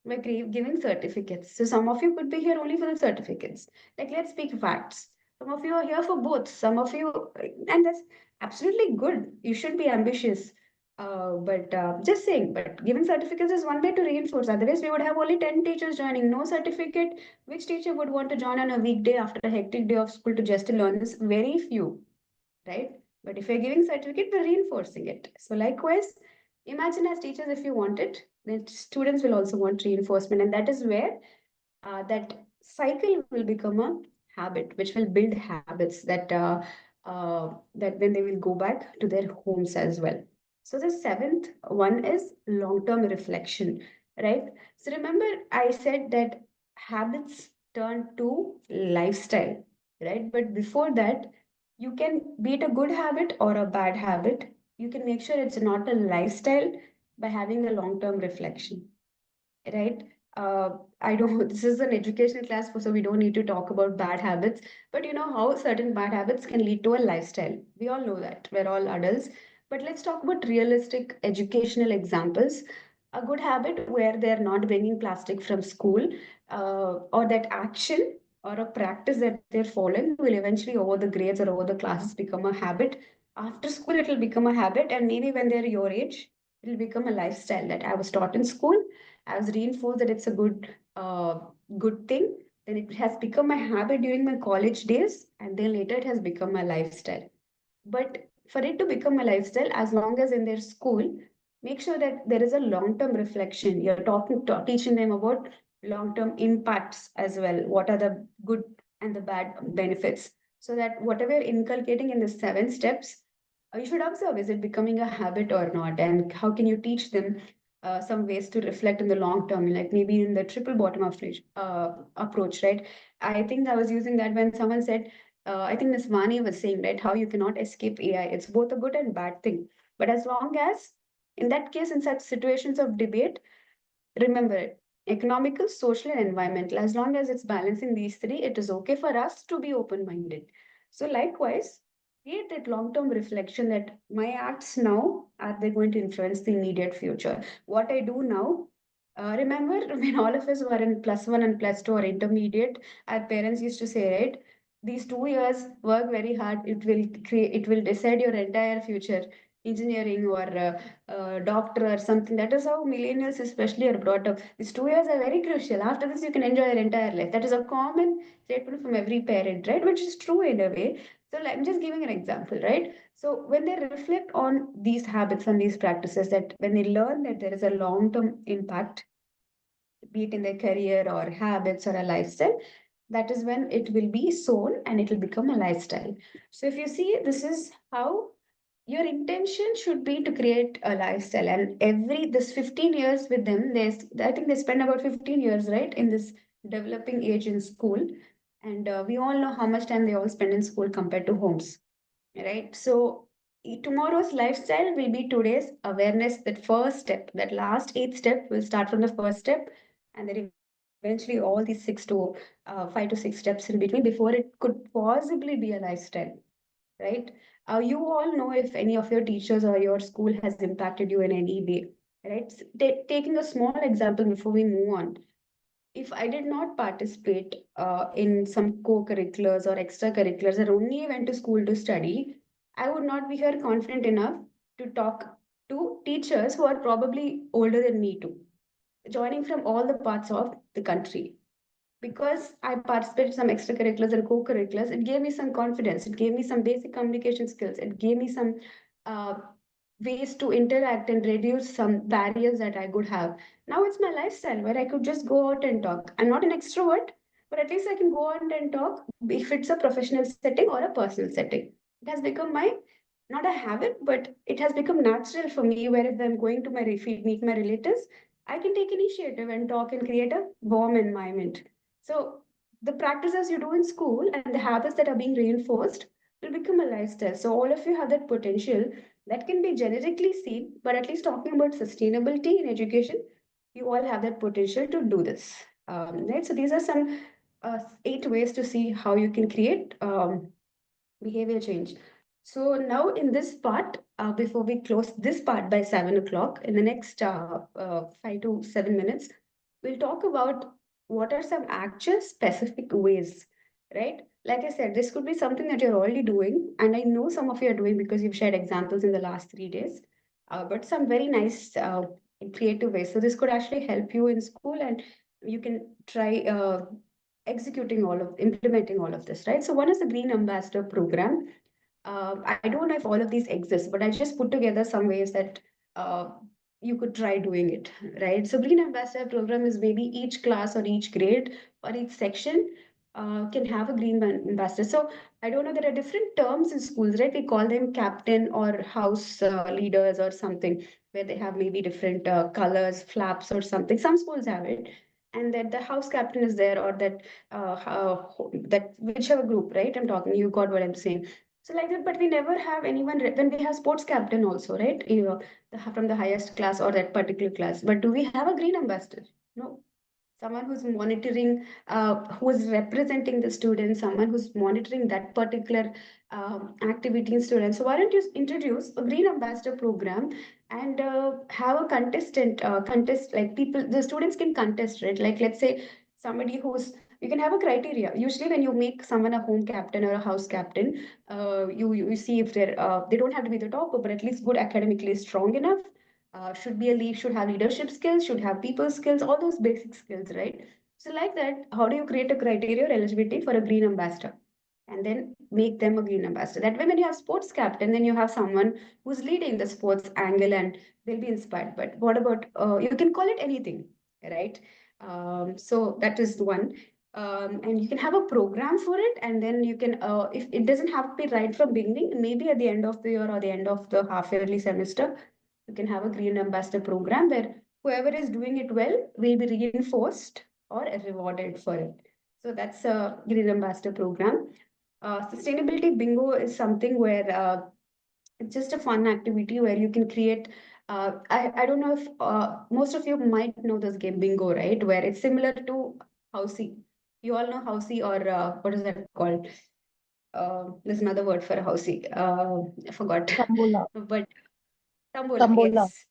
We're giving certificates. So some of you could be here only for the certificates. Like, let's speak facts. Some of you are here for both. Some of you, and that's absolutely good. You should be ambitious. But just saying, but giving certificates is one way to reinforce. Otherwise, we would have only 10 teachers joining. No certificate. Which teacher would want to join on a weekday after a hectic day of school to just to learn this? Very few, right? But if you're giving certificate, we're reinforcing it. So likewise, imagine as teachers, if you want it, then students will also want reinforcement. And that is where that cycle will become a habit, which will build habits that then they will go back to their homes as well. So the seventh one is long-term reflection, right? So remember, I said that habits turn to lifestyle, right? But before that, you can be it a good habit or a bad habit. You can make sure it's not a lifestyle by having a long-term reflection, right? I don't, this is an educational class, so we don't need to talk about bad habits, but you know how certain bad habits can lead to a lifestyle. We all know that. We're all adults. But let's talk about realistic educational examples. A good habit where they're not bringing plastic from school, or that action or a practice that they're following will eventually, over the grades or over the classes, become a habit. After school, it will become a habit, and maybe when they're your age, it'll become a lifestyle that I was taught in school. I was reinforced that it's a good thing. Then it has become my habit during my college days, and then later it has become my lifestyle. But for it to become a lifestyle, as long as in their school, make sure that there is a long-term reflection. You're teaching them about long-term impacts as well. What are the good and the bad benefits? So that whatever you're inculcating in the 7 steps, you should observe, is it becoming a habit or not? And how can you teach them some ways to reflect in the long term, like maybe in the triple bottom approach, right? I think I was using that when someone said, I think Ms. Vani was saying, right, how you cannot escape AI. It's both a good and bad thing. But as long as, in that case, in such situations of debate, remember it, economical, social, and environmental. As long as it's balancing these three, it is okay for us to be open minded. So, likewise, create that long term reflection that my acts now, are they going to influence the immediate future? What I do now. Remember when all of us were in +1 and +2 or intermediate, our parents used to say, right, these 2 years work very hard, it will decide your entire future, engineering or doctor or something. That is how millennials especially are brought up. These 2 years are very crucial. After this, you can enjoy your entire life. That is a common statement from every parent, right? Which is true in a way. So I'm just giving an example, right? So when they reflect on these habits and these practices, that when they learn that there is a long-term impact, be it in their career or habits or a lifestyle, that is when it will be sown and it will become a lifestyle. So if you see, this is how your intention should be to create a lifestyle. And every this 15 years with them, there's, I think they spend about 15 years, right, in this developing age in school. And we all know how much time they all spend in school compared to homes, right? So tomorrow's lifestyle will be today's awareness. That first step, that last 8th step will start from the first step, and then eventually all these 5 to 6 steps in between before it could possibly be a lifestyle, right? You all know if any of your teachers or your school has impacted you in any way, right? Taking a small example before we move on, if I did not participate in some co-curriculars or extracurriculars and only went to school to study, I would not be here confident enough to talk to teachers who are probably older than me too, joining from all the parts of the country. Because I participated in some extracurriculars and co-curriculars, it gave me some confidence. It gave me some basic communication skills. It gave me some uh, ways to interact and reduce some barriers that I could have. Now it's my lifestyle where I could just go out and talk. I'm not an extrovert, but at least I can go out and talk if it's a professional setting or a personal setting. It has become my, not a habit, but it has become natural for me where if I'm going to meet my relatives, I can take initiative and talk and create a warm environment. So the practices you do in school and the habits that are being reinforced will become a lifestyle. So all of you have that potential that can be generically seen, but at least talking about sustainability in education, you all have that potential to do this. Right. So these are some 8 ways to see how you can create behavior change. So now in this part, before we close this part by 7 o'clock, in the next 5 to 7 minutes, we'll talk about what are some actual specific ways, right? Like I said, this could be something that you're already doing, and I know some of you are doing because you've shared examples in the last 3 days, but some very nice creative ways. So this could actually help you in school, and you can try implementing all of this, right? So one is the Green Ambassador program. I don't know if all of these exist, but I just put together some ways that uh, you could try doing it, right? So Green Ambassador program is maybe each class or each grade or each section can have a ambassador. So I don't know, there are different terms in schools, right? We call them captain or house leaders or something, where they have maybe different colors, flaps or something. Some schools have it. And that the house captain is there, or that whichever group, right? I'm talking, you got what I'm saying. So like that, but we never have anyone when we have sports captain also, right? From the highest class or that particular class. But do we have a green ambassador? No. Someone who's monitoring, who is representing the students, someone who's monitoring that particular activity in students. So why don't you introduce a green ambassador program and have a contest, like people, the students can contest, right? Like let's say somebody who's You can have a criteria. Usually, when you make someone a home captain or a house captain, you see if they don't have to be the topper, but at least good academically strong enough. Should be a lead, should have leadership skills, should have people skills, all those basic skills, right? So, like that, how do you create a criteria or eligibility for a green ambassador? And then make them a green ambassador. That way, when you have sports captain, then you have someone who's leading the sports angle and they'll be inspired. But what about, you can call it anything, right? So that is one. And you can have a program for it, and then you can, if it doesn't have to be right from beginning, maybe at the end of the year or the end of the half yearly semester, you can have a green ambassador program where whoever is doing it well will be reinforced or rewarded for it. So that's a green ambassador program. Sustainability bingo is something where it's just a fun activity where you can create. I don't know if most of you might know this game bingo, right? Where it's similar to housey. You all know housey, or what is that called? There's another word for a housey. I forgot. Tambola. But tambola, Tambola. yes,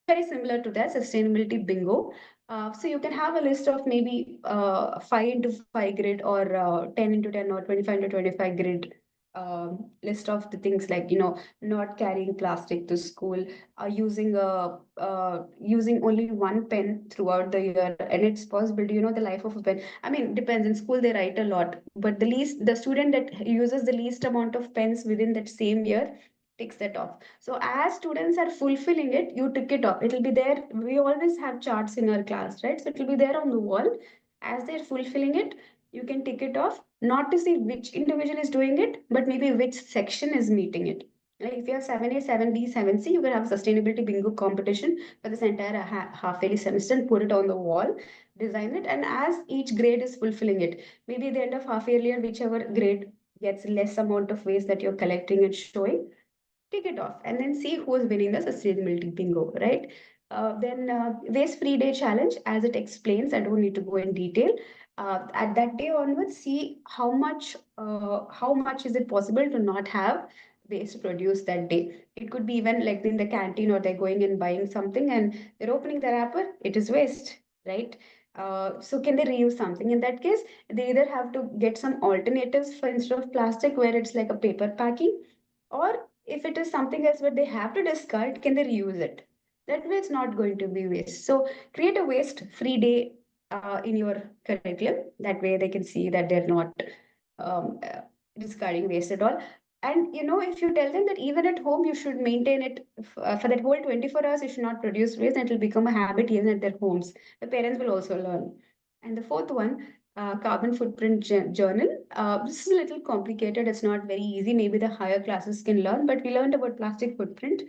very similar to that sustainability bingo. So you can have a list of maybe 5 into 5 grid, or 10 into 10, or 25 into 25 grid, list of the things like, not carrying plastic to school, using only one pen throughout the year, and it's possible. Do you know the life of a pen? I mean, depends. In school they write a lot, but the student that uses the least amount of pens within that same year takes that off. So as students are fulfilling it, you tick it off. It'll be there. We always have charts in our class, right? So it'll be there on the wall. As they're fulfilling it, you can tick it off, not to see which individual is doing it, but maybe which section is meeting it. Like if you have 7A, 7B, 7C, you can have a sustainability bingo competition for this entire half yearly semester and put it on the wall, design it, and as each grade is fulfilling it, maybe at the end of half yearly year, whichever grade gets less amount of waste that you're collecting and showing, tick it off, and then see who is winning the sustainability bingo, right? Then waste free day challenge, as it explains, I don't need to go in detail. At that day onwards, see how much is it possible to not have waste produced that day. It could be even like in the canteen, or they're going and buying something and they're opening the wrapper, it is waste, right? So can they reuse something? In that case, they either have to get some alternatives for, instead of plastic, where it's like a paper packing, or if it is something else where they have to discard, can they reuse it? That way, it's not going to be waste. So create a waste-free day in your curriculum. That way, they can see that they're not um, uh, discarding waste at all. And if you tell them that even at home you should maintain it for that whole 24 hours, you should not produce waste, and it will become a habit even at their homes. The parents will also learn. And the fourth one, carbon footprint journal. This is a little complicated. It's not very easy. Maybe the higher classes can learn, but we learned about plastic footprint.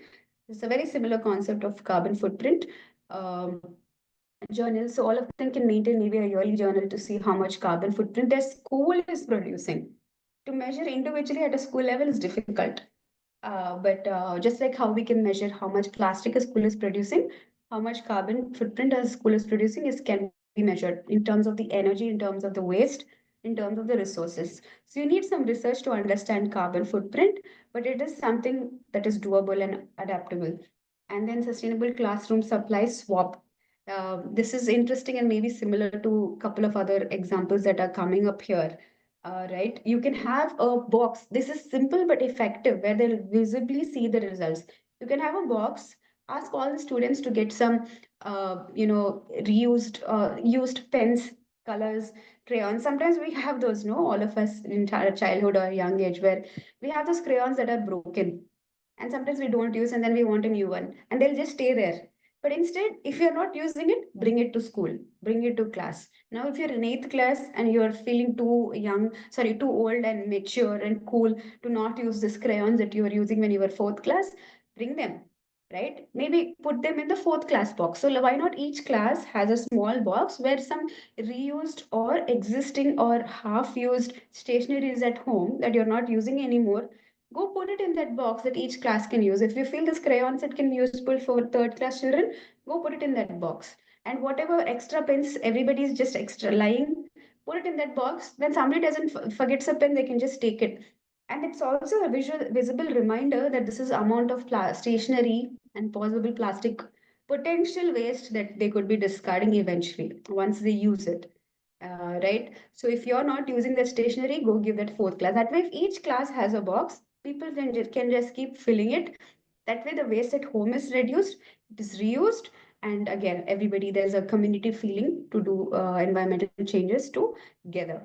It's a very similar concept of carbon footprint um, journal. So all of them can maintain maybe a yearly journal to see how much carbon footprint their school is producing. To measure individually at a school level is difficult. But just like how we can measure how much plastic a school is producing, how much carbon footprint a school is producing is can be measured in terms of the energy, in terms of the waste, in terms of the resources. So you need some research to understand carbon footprint, but it is something that is doable and adaptable. And then sustainable classroom supply swap. This is interesting and maybe similar to a couple of other examples that are coming up here. Right? You can have a box. This is simple but effective, where they'll visibly see the results. You can have a box, ask all the students to get some, used pens, colors, crayons. Sometimes we have those, no, all of us in childhood or young age, where we have those crayons that are broken, and sometimes we don't use, and then we want a new one, and they'll just stay there. But instead, if you're not using it, bring it to school, bring it to class. Now if you're in 8th class and you're feeling too young, sorry, too old and mature and cool to not use these crayons that you were using when you were 4th class, bring them, right? Maybe put them in the 4th class box. So why not each class has a small box where some reused or existing or half used stationery is at home that you're not using anymore. Go put it in that box that each class can use. If you feel this crayons it can be useful for 3rd class children, go put it in that box. And whatever extra pens everybody is just extra lying, put it in that box. When somebody doesn't forgets a pen, they can just take it. And it's also a visible reminder that this is amount of stationery and possible plastic potential waste that they could be discarding eventually once they use it. right? So if you're not using the stationery, go give that fourth class. That way, if each class has a box, people can just keep filling it. That way, the waste at home is reduced, it is reused, and again, everybody, there's a community feeling to do environmental changes together.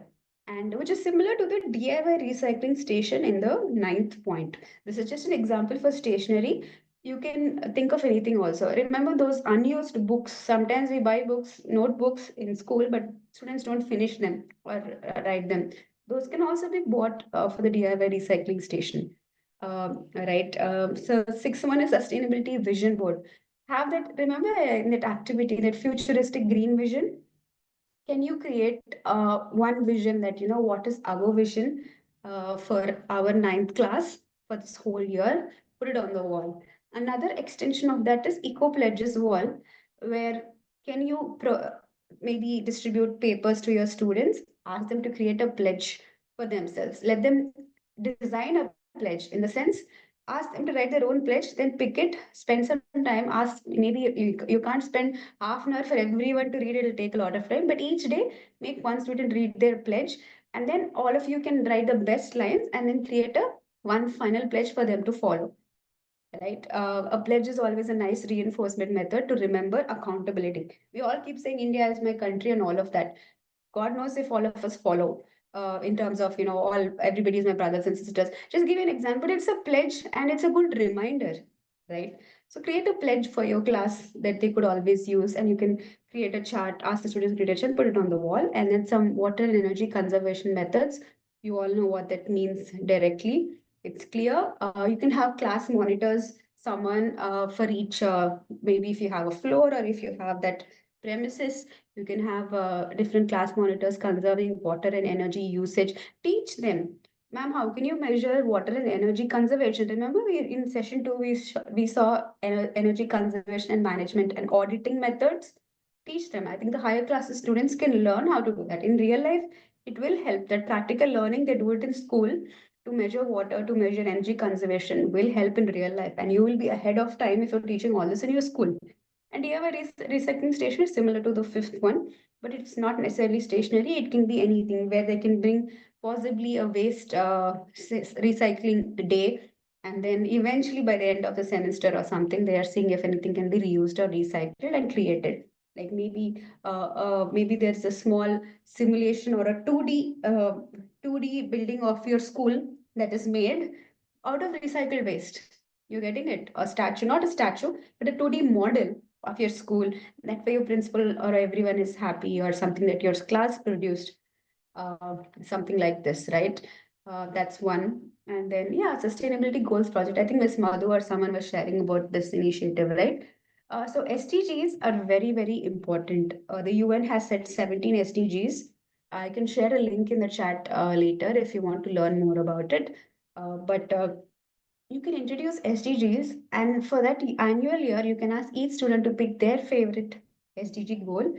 And which is similar to the DIY recycling station in the ninth point. This is just an example for stationery. You can think of anything also. Remember those unused books. Sometimes we buy books, notebooks in school, but students don't finish them or write them. Those can also be bought for the DIY recycling station. Right. So sixth one is sustainability vision board. Have that, remember in that activity, that futuristic green vision? Can you create one vision that, what is our vision for our ninth class for this whole year? Put it on the wall. Another extension of that is eco pledges wall, where can you maybe distribute papers to your students, ask them to create a pledge for themselves, let them design a pledge in the sense, ask them to write their own pledge, then pick it, spend some time, ask, maybe you can't spend half an hour for everyone to read, it'll take a lot of time, but each day make one student read their pledge, and then all of you can write the best lines and then create a one final pledge for them to follow, right? A pledge is always a nice reinforcement method to remember accountability. We all keep saying India is my country and all of that. God knows if all of us follow in terms of, all everybody is my brothers and sisters. Just give you an example. It's a pledge and it's a good reminder, right? So create a pledge for your class that they could always use, and you can create a chart, ask the students to create a chart, put it on the wall, and then some water and energy conservation methods. You all know what that means directly. It's clear. You can have class monitors, someone for each, maybe if you have a floor or if you have that premises, you can have different class monitors conserving water and energy usage. Teach them, ma'am, how can you measure water and energy conservation? Remember, we in session two we saw energy conservation and management and auditing methods. Teach them. I think the higher classes students can learn how to do that in real life. It will help. That practical learning, they do it in school to measure water, to measure energy conservation, will help in real life, and you will be ahead of time if you're teaching all this in your school. And DIY recycling station is similar to the fifth one, but it's not necessarily stationary. It can be anything where they can bring possibly a waste recycling day. And then eventually by the end of the semester or something, they are seeing if anything can be reused or recycled and created. Like maybe there's a small simulation or a 2D building of your school that is made out of recycled waste. You're getting it? A statue, not a statue, but a 2D model of your school. That way your principal or everyone is happy, or something that your class produced, something like this, right? That's one. And then, yeah, sustainability goals project. I think Miss Madhu or someone was sharing about this initiative, right? So SDGs are very, very important. The UN has set 17 SDGs. I can share a link in the chat later if you want to learn more about it. But you can introduce SDGs, and for that annual year, you can ask each student to pick their favorite SDG goal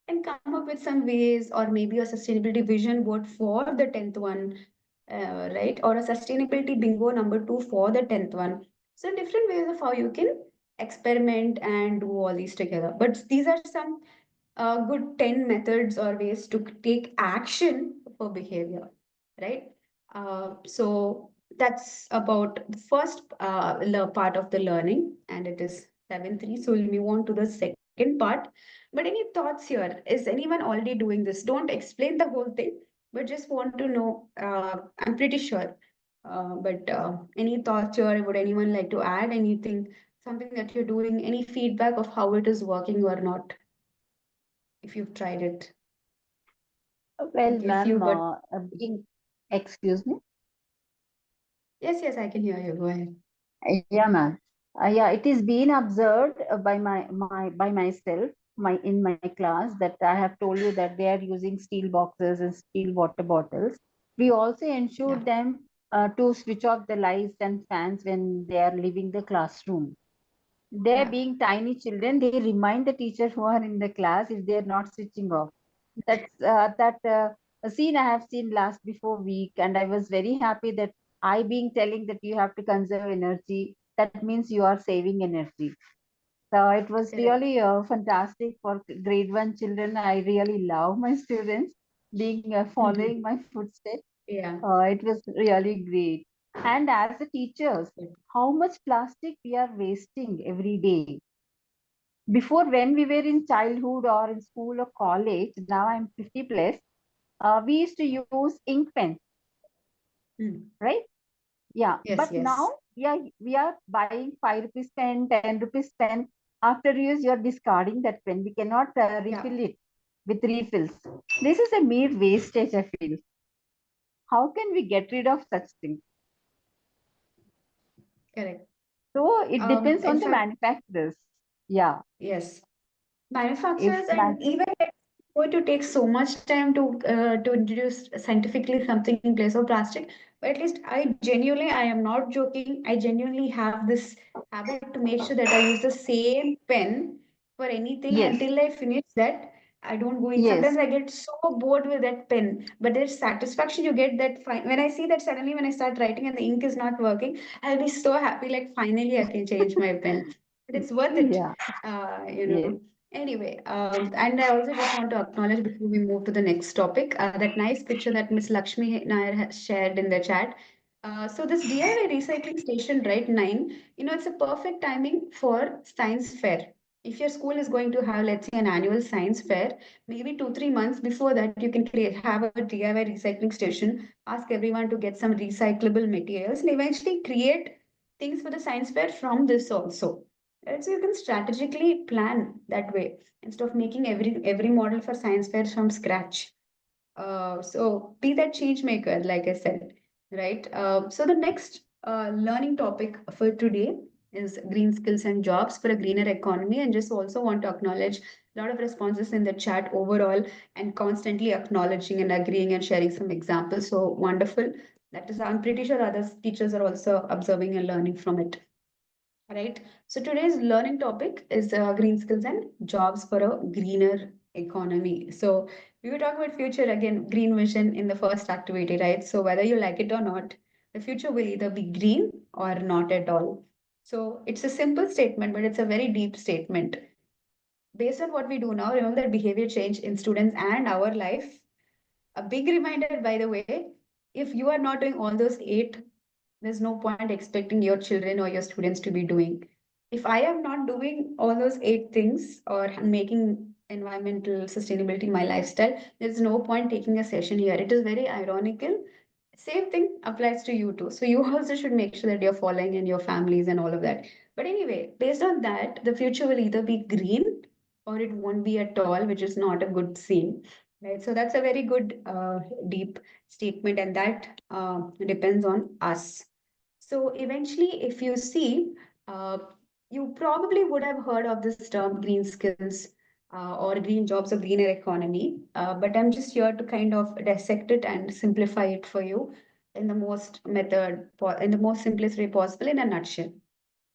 and come up with some ways, or maybe a sustainability vision board for the 10th one, right? Or a sustainability bingo number two for the 10th one. So different ways of how you can experiment and do all these together. But these are some good 10 methods or ways to take action for behavior, right? So that's about the first part of the learning, and it is 7-3. So we'll move on to the second part. But any thoughts here? Is anyone already doing this? Don't explain the whole thing, but just want to know. I'm pretty sure. But any thoughts here? Would anyone like to add anything? Something that you're doing? Any feedback of how it is working or not? If you've tried it. Well, Okay, few, ma'am, but excuse me. yes, I can hear you. Go ahead. Yeah, ma'am. Yeah, it is being observed by by myself, in my class, that I have told you that they are using steel boxes and steel water bottles. We also ensure Yeah. them to switch off the lights and fans when they are leaving the classroom. They Yeah. being tiny children, they remind the teacher who are in the class if they are not switching off. That a scene I have seen last before week, and I was very happy that I being telling that you have to conserve energy. That means you are saving energy. So it was Correct. really fantastic for grade one children. I really love my students being following my footsteps. Yeah. It was really great. And as the teachers, how much plastic we are wasting every day. Before, when we were in childhood or in school or college, now I'm 50 plus, we used to use ink pen, Mm. right? Yeah, Yes, but yes. now, yeah, we are buying 5 rupees pen, 10 rupees pen. After use, you are discarding that pen. We cannot Yeah, refill it with refills. This is a mere wastage, I feel. How can we get rid of such things? correct. So it depends In on the fact, manufacturers. Yeah, yes. if Manufacturers, and man, even it's going to take so much time to introduce scientifically something in place of plastic. But at least I am not joking. I genuinely have this habit to make sure that I use the same pen for anything yes, until I finish that. I don't go in. yes, Sometimes I get so bored with that pen, but there's satisfaction you get that when I see that suddenly when I start writing and the ink is not working, I'll be so happy. Like finally, I can change my pen. But it's worth it. yeah, You yes. know. Anyway, and I also just want to acknowledge before we move to the next topic, that nice picture that Miss Lakshmi Nair has shared in the chat. So this DIY recycling station, right, 9, it's a perfect timing for science fair. If your school is going to have, let's say, an annual science fair, maybe 2, 3 months before that, you can have a DIY recycling station, ask everyone to get some recyclable materials, and eventually create things for the science fair from this also. Right? So you can strategically plan that way instead of making every model for science fair from scratch. So be that change maker, like I said, right? So the next learning topic for today is green skills and jobs for a greener economy. And just also want to acknowledge a lot of responses in the chat overall and constantly acknowledging and agreeing and sharing some examples. So wonderful. That is, I'm pretty sure other teachers are also observing and learning from it. Right. So today's learning topic is green skills and jobs for a greener economy. So we were talking about future again, green vision in the first activity, right? So whether you like it or not, the future will either be green or not at all. So it's a simple statement, but it's a very deep statement. Based on what we do now, remember that behavior change in students and our life. A big reminder, by the way, if you are not doing all those eight, there's no point expecting your children or your students to be doing. If I am not doing all those eight things or making environmental sustainability my lifestyle, there's no point taking a session here. It is very ironical. Same thing applies to you too. So you also should make sure that you're following in your families and all of that. But anyway, based on that, the future will either be green or it won't be at all, which is not a good scene. Right. So that's a very good deep statement, and that depends on us. So eventually, if you see, uh, you probably would have heard of this term green skills or green jobs or greener economy. But I'm just here to kind of dissect it and simplify it for you in the in the most simplest way possible in a nutshell.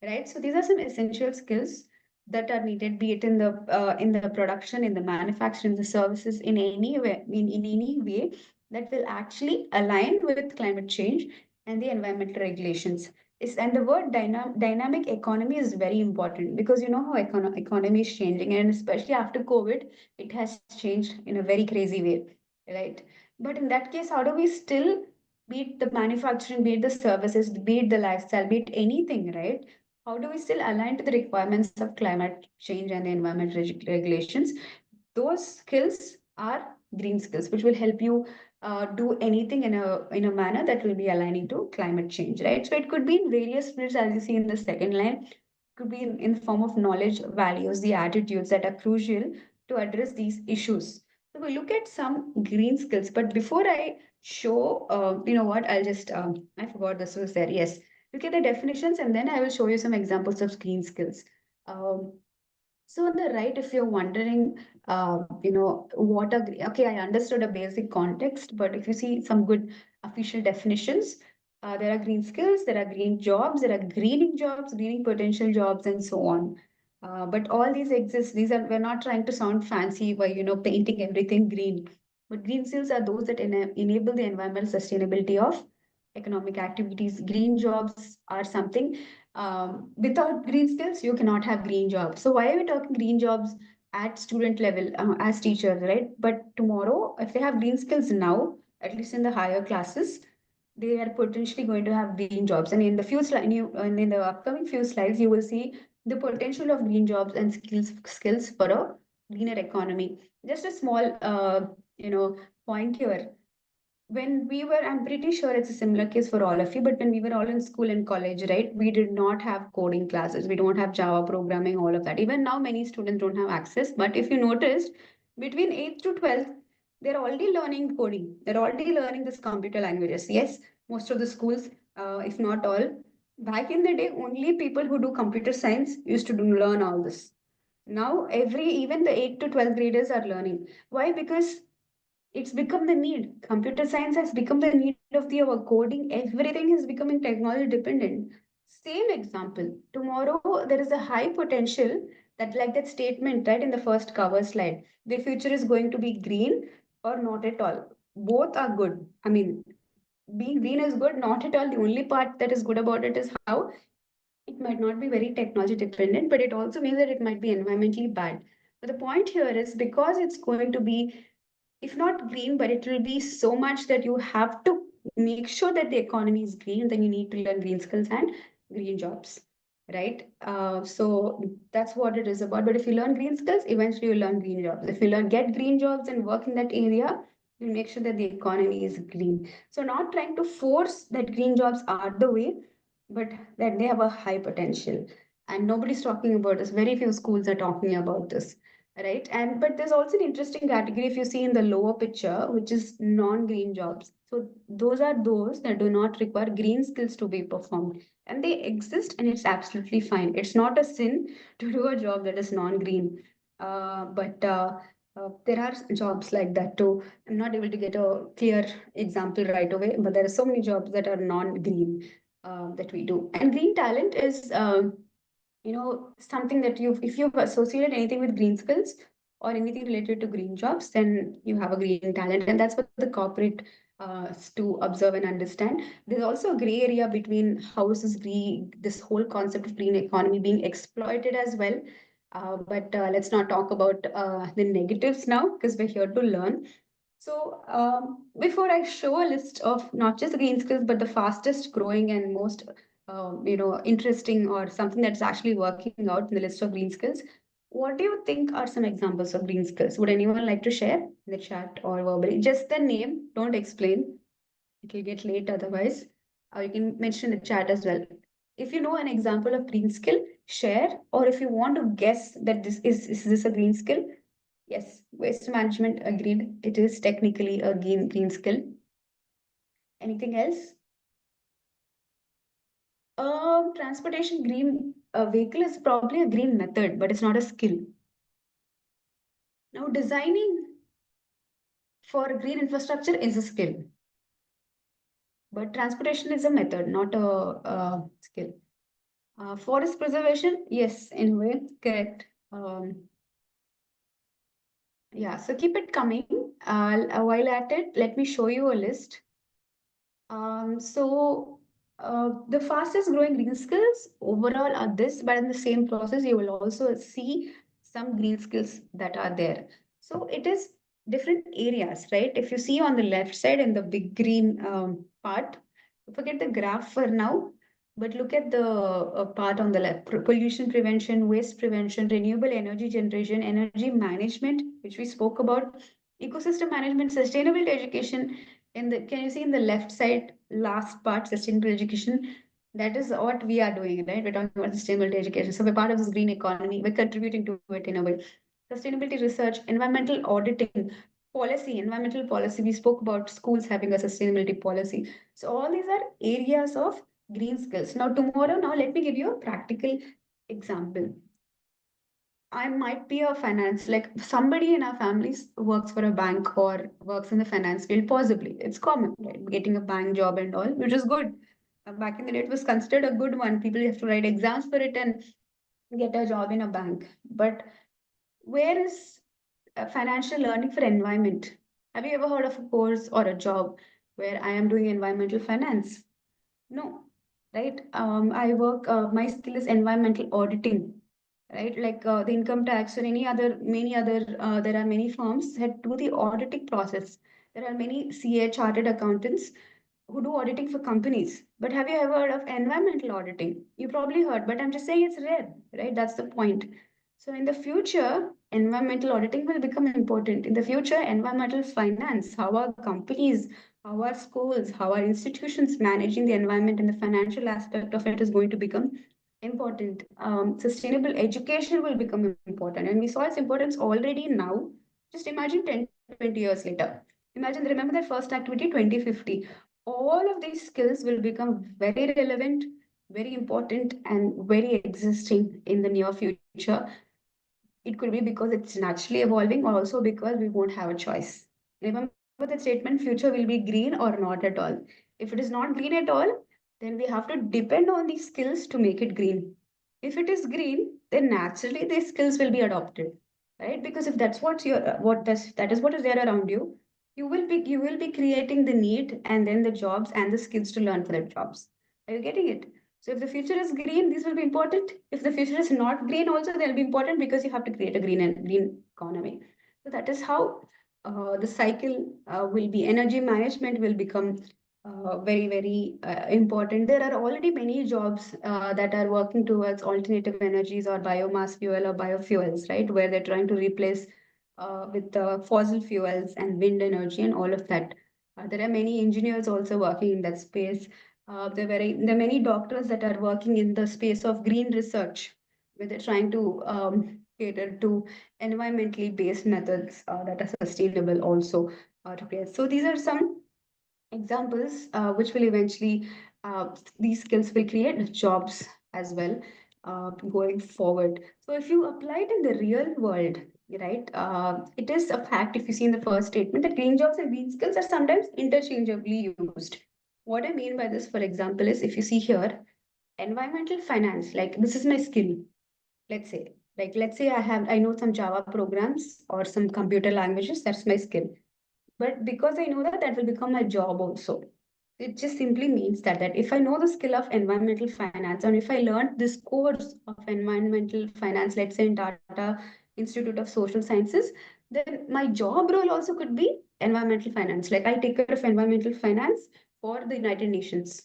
Right. So these are some essential skills that are needed, be it in the production, in the manufacturing, the services, in any way that will actually align with climate change and the environmental regulations. And the word dynamic economy is very important because you know how economy is changing, and especially after COVID, it has changed in a very crazy way, right? But in that case, how do we still, be it the manufacturing, be it the services, be it the lifestyle, be it anything, right? How do we still align to the requirements of climate change and the environmental regulations? Those skills are green skills, which will help you do anything in a manner that will be aligning to climate change, right? So it could be in various fields, as you see in the second line. It could be in the form of knowledge, values, the attitudes that are crucial to address these issues. So we look at some green skills, but before I show, you know what, I'll just I forgot this was there. Yes, look at the definitions, and then I will show you some examples of green skills. Um, so on the right, if you're wondering, okay, I understood a basic context, but if you see some good official definitions, there are green skills, there are green jobs, there are greening jobs, greening potential jobs, and so on. But all these exist. We're not trying to sound fancy by, painting everything green. But green skills are those that enable the environmental sustainability of economic activities. Green jobs are something Without green skills, you cannot have green jobs. So why are we talking green jobs at student level as teachers, right? But tomorrow, if they have green skills now, at least in the higher classes, they are potentially going to have green jobs. And in the and in the upcoming few slides, you will see the potential of green jobs and skills for a greener economy. Just a small, point here. When we were, I'm pretty sure it's a similar case for all of you, but when we were all in school and college, right, we did not have coding classes. We don't have Java programming, all of that. Even now, many students don't have access. But if you noticed, between 8th to 12th, they're already learning coding. They're already learning this computer languages. Yes, most of the schools, if not all, back in the day, only people who do computer science used to learn all this. Now, even the 8th to 12th graders are learning. Why? Because it's become the need. Computer science has become the need of the hour. Coding, everything is becoming technology dependent. Same example. Tomorrow, there is a high potential that, like that statement, right, in the first cover slide, the future is going to be green or not at all. Both are good. I mean, being green is good, not at all. The only part that is good about it is how it might not be very technology dependent, but it also means that it might be environmentally bad. But the point here is because it's going to be, if not green, but it will be so much that you have to make sure that the economy is green, then you need to learn green skills and green jobs, right? So that's what it is about. But if you learn green skills, eventually you learn green jobs. If you get green jobs and work in that area, you make sure that the economy is green. So not trying to force that green jobs are the way, but that they have a high potential. And nobody's talking about this. Very few schools are talking about this, right? And but there's also an interesting category if you see in the lower picture, which is non-green jobs. So those are those that do not require green skills to be performed, and they exist, and it's absolutely fine. It's not a sin to do a job that is non-green, but there are jobs like that too. I'm not able to get a clear example right away, but there are so many jobs that are non-green that we do. And green talent is something that if you've associated anything with green skills or anything related to green jobs, then you have a green talent, and that's what the corporate to observe and understand. There's also a gray area between how is this whole concept of green economy being exploited as well. But let's not talk about the negatives now, because we're here to learn. So before I show a list of not just the green skills, but the fastest growing and most interesting or something that's actually working out in the list of green skills, what do you think are some examples of green skills? Would anyone like to share in the chat or verbally? Just the name, don't explain. It will get late otherwise. Or you can mention in the chat as well. If you know an example of green skill, share. Or if you want to guess that is this a green skill, yes, waste management, agreed. It is technically a green skill. Anything else? Transportation green vehicle is probably a green method, but it's not a skill. Now, designing for green infrastructure is a skill, but transportation is a method, not a skill. Forest preservation, yes, in a way, correct. Yeah, so keep it coming. While at it, let me show you a list. So the fastest growing green skills overall are this, but in the same process, you will also see some green skills that are there. So it is different areas, right? If you see on the left side in the big green part, forget the graph for now, but look at the part on the left: pollution prevention, waste prevention, renewable energy generation, energy management, which we spoke about, ecosystem management, sustainable education. Can you see in the left side last part, sustainable education? That is what we are doing, right? We're talking about sustainable education. So we're part of this green economy. We're contributing to it in a way. Sustainability research, environmental auditing, policy, environmental policy. We spoke about schools having a sustainability policy. So all these are areas of green skills. Now let me give you a practical example. I might be a finance, like somebody in our families works for a bank or works in the finance field, possibly. It's common, right? Getting a bank job and all, which is good. Back in the day, it was considered a good one. People have to write exams for it and get a job in a bank. But where is financial learning for environment? Have you ever heard of a course or a job where I am doing environmental finance? No. right? I work, my skill is environmental auditing, right? Like the income tax or any other, many other, there are many firms that do the auditing process. There are many CA chartered accountants who do auditing for companies. But have you ever heard of environmental auditing? You probably heard, but I'm just saying it's rare, right? That's the point. So in the future, environmental auditing will become important. In the future, environmental finance, how are companies, how are schools, how are institutions managing the environment and the financial aspect of it is going to become important. Sustainable education will become important. And we saw its importance already now. Just imagine 10, 20 years later. Imagine, remember that first activity 2050. All of these skills will become very relevant, very important, and very existing in the near future. It could be because it's naturally evolving, or also because we won't have a choice. Remember the statement, future will be green or not at all. If it is not green at all, then we have to depend on these skills to make it green. If it is green, then naturally these skills will be adopted, right? Because if that's what you're, that is what is there around you, you will be creating the need and then the jobs and the skills to learn for the jobs. Are you getting it? So if the future is green, these will be important. If the future is not green, also they'll be important because you have to create a green economy. So that is how the cycle will be. Energy management will become very important. There are already many jobs that are working towards alternative energies or biomass fuel or biofuels, right? Where they're trying to replace with fossil fuels and wind energy and all of that. There are many engineers also working in that space. There are many doctors that are working in the space of green research, where they're trying to cater to environmentally based methods that are sustainable also to create. So these are some examples which will eventually, these skills will create jobs as well going forward. So if you apply it in the real world, right, it is a fact, if you see in the first statement, that green jobs and green skills are sometimes interchangeably used. What I mean by this, for example, is if you see here, environmental finance, like this is my skill, let's say. Like let's say I know some Java programs or some computer languages, that's my skill. But because I know that, that will become my job also. It just simply means that if I know the skill of environmental finance, and if I learned this course of environmental finance, let's say in Tata Institute of Social Sciences, then my job role also could be environmental finance. Like I take care of environmental finance for the United Nations.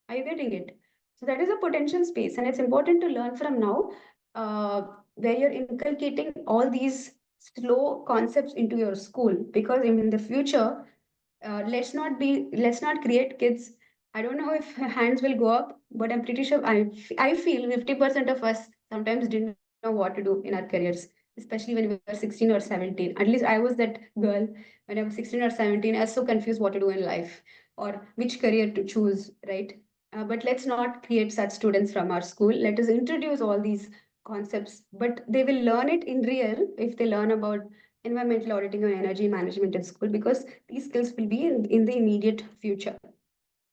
Are you getting it? So that is a potential space, and it's important to learn from now, where you're inculcating all these slow concepts into your school, because in the future, let's not create kids. I don't know if hands will go up, but I'm pretty sure I feel 50% of us sometimes didn't know what to do in our careers, especially when we were 16 or 17. At least I was that girl when I was 16 or 17. I was so confused what to do in life or which career to choose, right? But let's not create such students from our school. Let us introduce all these concepts, but they will learn it in real if they learn about environmental auditing or energy management in school, because these skills will be in the immediate future,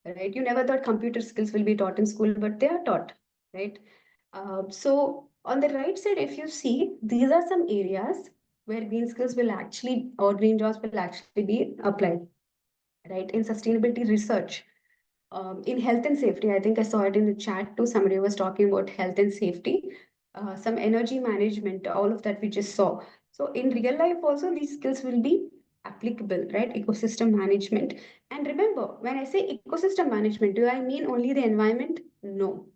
right? You never thought computer skills will be taught in school, but they are taught, right? So on the right side, if you see, these are some areas where green skills will actually, or green jobs will actually be applied, right? In sustainability research, in health and safety, I think I saw it in the chat too. Somebody was talking about health and safety, some energy management, all of that we just saw. So in real life also, these skills will be applicable, right? Ecosystem management. And remember, when I say ecosystem management, do I mean only the environment? No.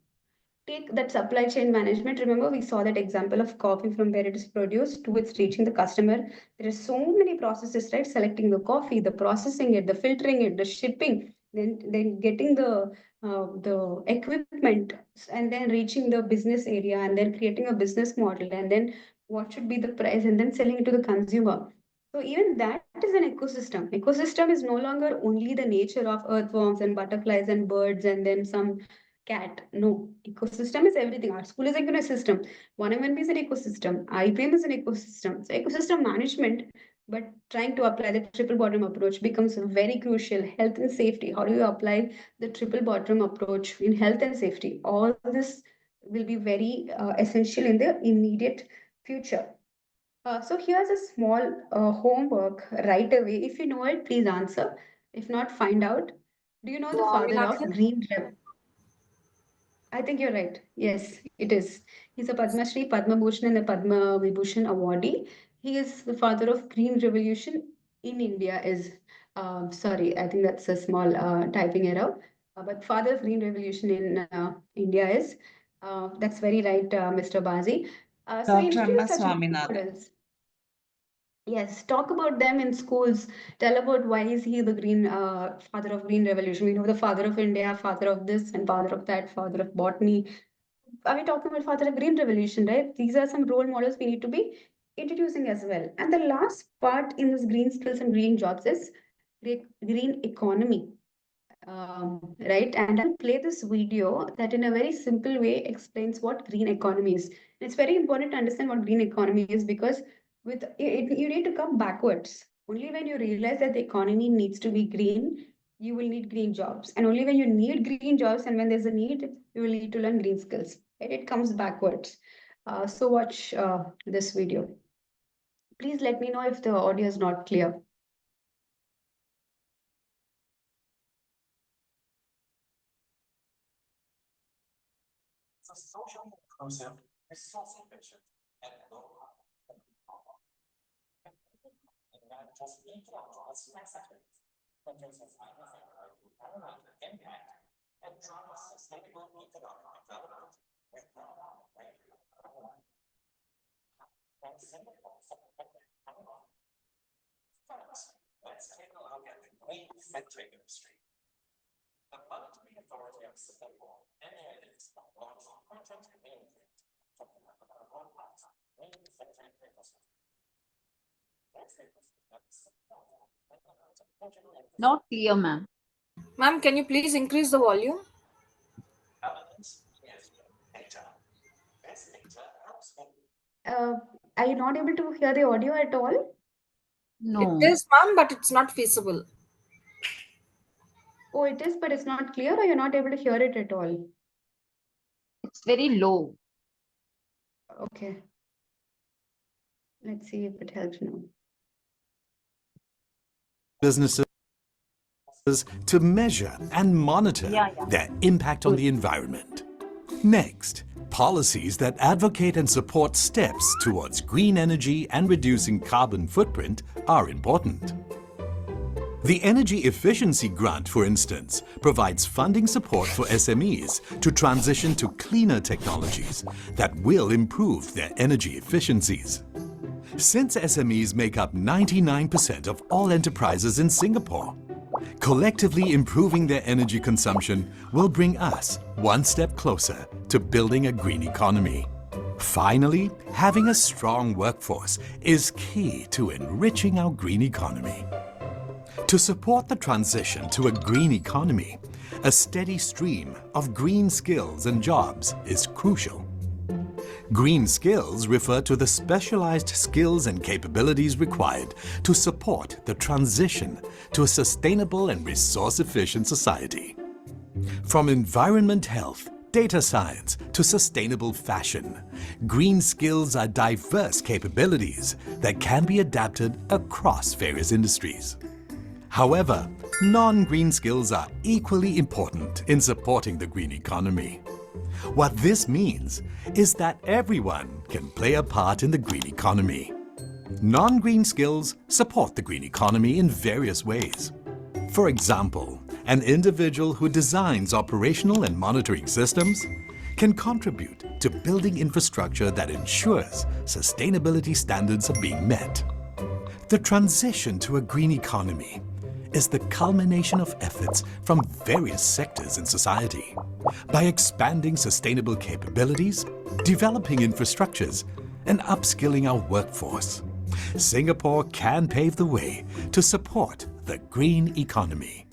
Take that supply chain management. Remember, we saw that example of coffee from where it is produced to its reaching the customer. There are so many processes, right? Selecting the coffee, the processing it, the filtering it, the shipping, then getting the equipment, and then reaching the business area, and then creating a business model, and then what should be the price, and then selling it to the consumer. So even that is an ecosystem. Ecosystem is no longer only the nature of earthworms and butterflies and birds and then some cat. No, ecosystem is everything. Our school is an ecosystem. 1MNB is an ecosystem. IPM is an ecosystem. So ecosystem management, but trying to apply the triple bottom approach becomes very crucial. Health and safety. How do you apply the triple bottom approach in health and safety? All this will be very essential in the immediate future. So here's a small homework right away. If you know it, please answer. If not, find out. Do you know the father of Meenakshi? green rev? I think you're right. Yes, it is. He's a Padma Shri, Padma Bhushan, and a Padma Vibhushan awardee. He is the father of Green Revolution in India. Sorry, I think that's a small typing error. But father of Green Revolution in India is. That's very right, Mr. Bazi. So he Dr. Anna introduced such role Swaminathan. models. Yes, talk about them in schools. Tell about why is he the green father of green revolution. We know the father of India, father of this, and father of that, father of botany. Are we talking about father of green revolution, right? These are some role models we need to be introducing as well. And the last part in this green skills and green jobs is green economy, right? And I will play this video that in a very simple way explains what green economy is. It's very important to understand what green economy is because you need to come backwards. Only when you realize that the economy needs to be green, you will need green jobs. And only when you need green jobs and when there's a need, you will need to learn green skills. Right? It comes backwards. So watch this video. Please let me know if the audio is not clear. The social inclusive is self-sufficient and low carbon. And not just individuals necessary, but there's a environmental impact and drive sustainable economic development with no and Singapore. First, let's take a look at the green fintech industry. The Monetary Authority of Singapore emanates from large content community from the green fintech industry. Not clear, ma'am. Ma'am, can you please increase the volume? Evidence is data. This data helps me. Are you not able to hear the audio at all? No. It is, ma'am, but it's not feasible. Oh, it is, but it's not clear, or you're not able to hear it at all? It's very low. Okay. Let's see if it helps now. Businesses to measure and monitor their impact on the environment. Next, policies that advocate and support steps towards green energy and reducing carbon footprint are important. The Energy Efficiency Grant, for instance, provides funding support for SMEs to transition to cleaner technologies that will improve their energy efficiencies. Since SMEs make up 99% of all enterprises in Singapore, collectively improving their energy consumption will bring us one step closer to building a green economy. Finally, having a strong workforce is key to enriching our green economy. To support the transition to a green economy, a steady stream of green skills and jobs is crucial. Green skills refer to the specialized skills and capabilities required to support the transition to a sustainable and resource-efficient society. From environment health, data science to sustainable fashion, green skills are diverse capabilities that can be adapted across various industries. However, non-green skills are equally important in supporting the green economy. What this means is that everyone can play a part in the green economy. Non-green skills support the green economy in various ways. For example, an individual who designs operational and monitoring systems can contribute to building infrastructure that ensures sustainability standards are being met. The transition to a green economy is the culmination of efforts from various sectors in society. By expanding sustainable capabilities, developing infrastructures, and upskilling our workforce, Singapore can pave the way to support the green economy.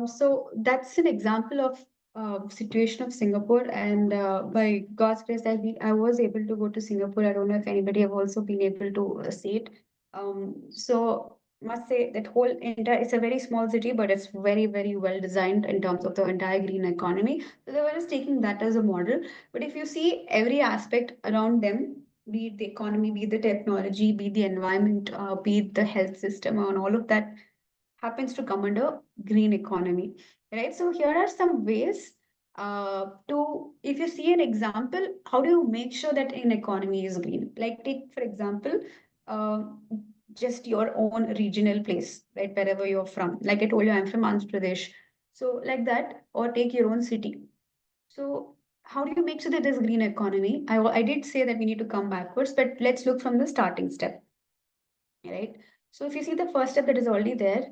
So that's an example of situation of Singapore, and by God's grace, I was able to go to Singapore. I don't know if anybody have also been able to see it. So must say that whole entire it's a very small city, but it's very well designed in terms of the entire green economy. So they were just taking that as a model. But if you see every aspect around them, be it the economy, be it the technology, be it the environment, be it the health system, and all of that happens to come under green economy, right? So here are some ways To if you see an example, how do you make sure that an economy is green? Like take for example, uh, just your own regional place, right? Wherever you're from. Like I told you, I'm from Andhra Pradesh. So like that, or take your own city. So how do you make sure that there's green economy? I did say that we need to come backwards, but let's look from the starting step, right? So if you see the first step that is already there,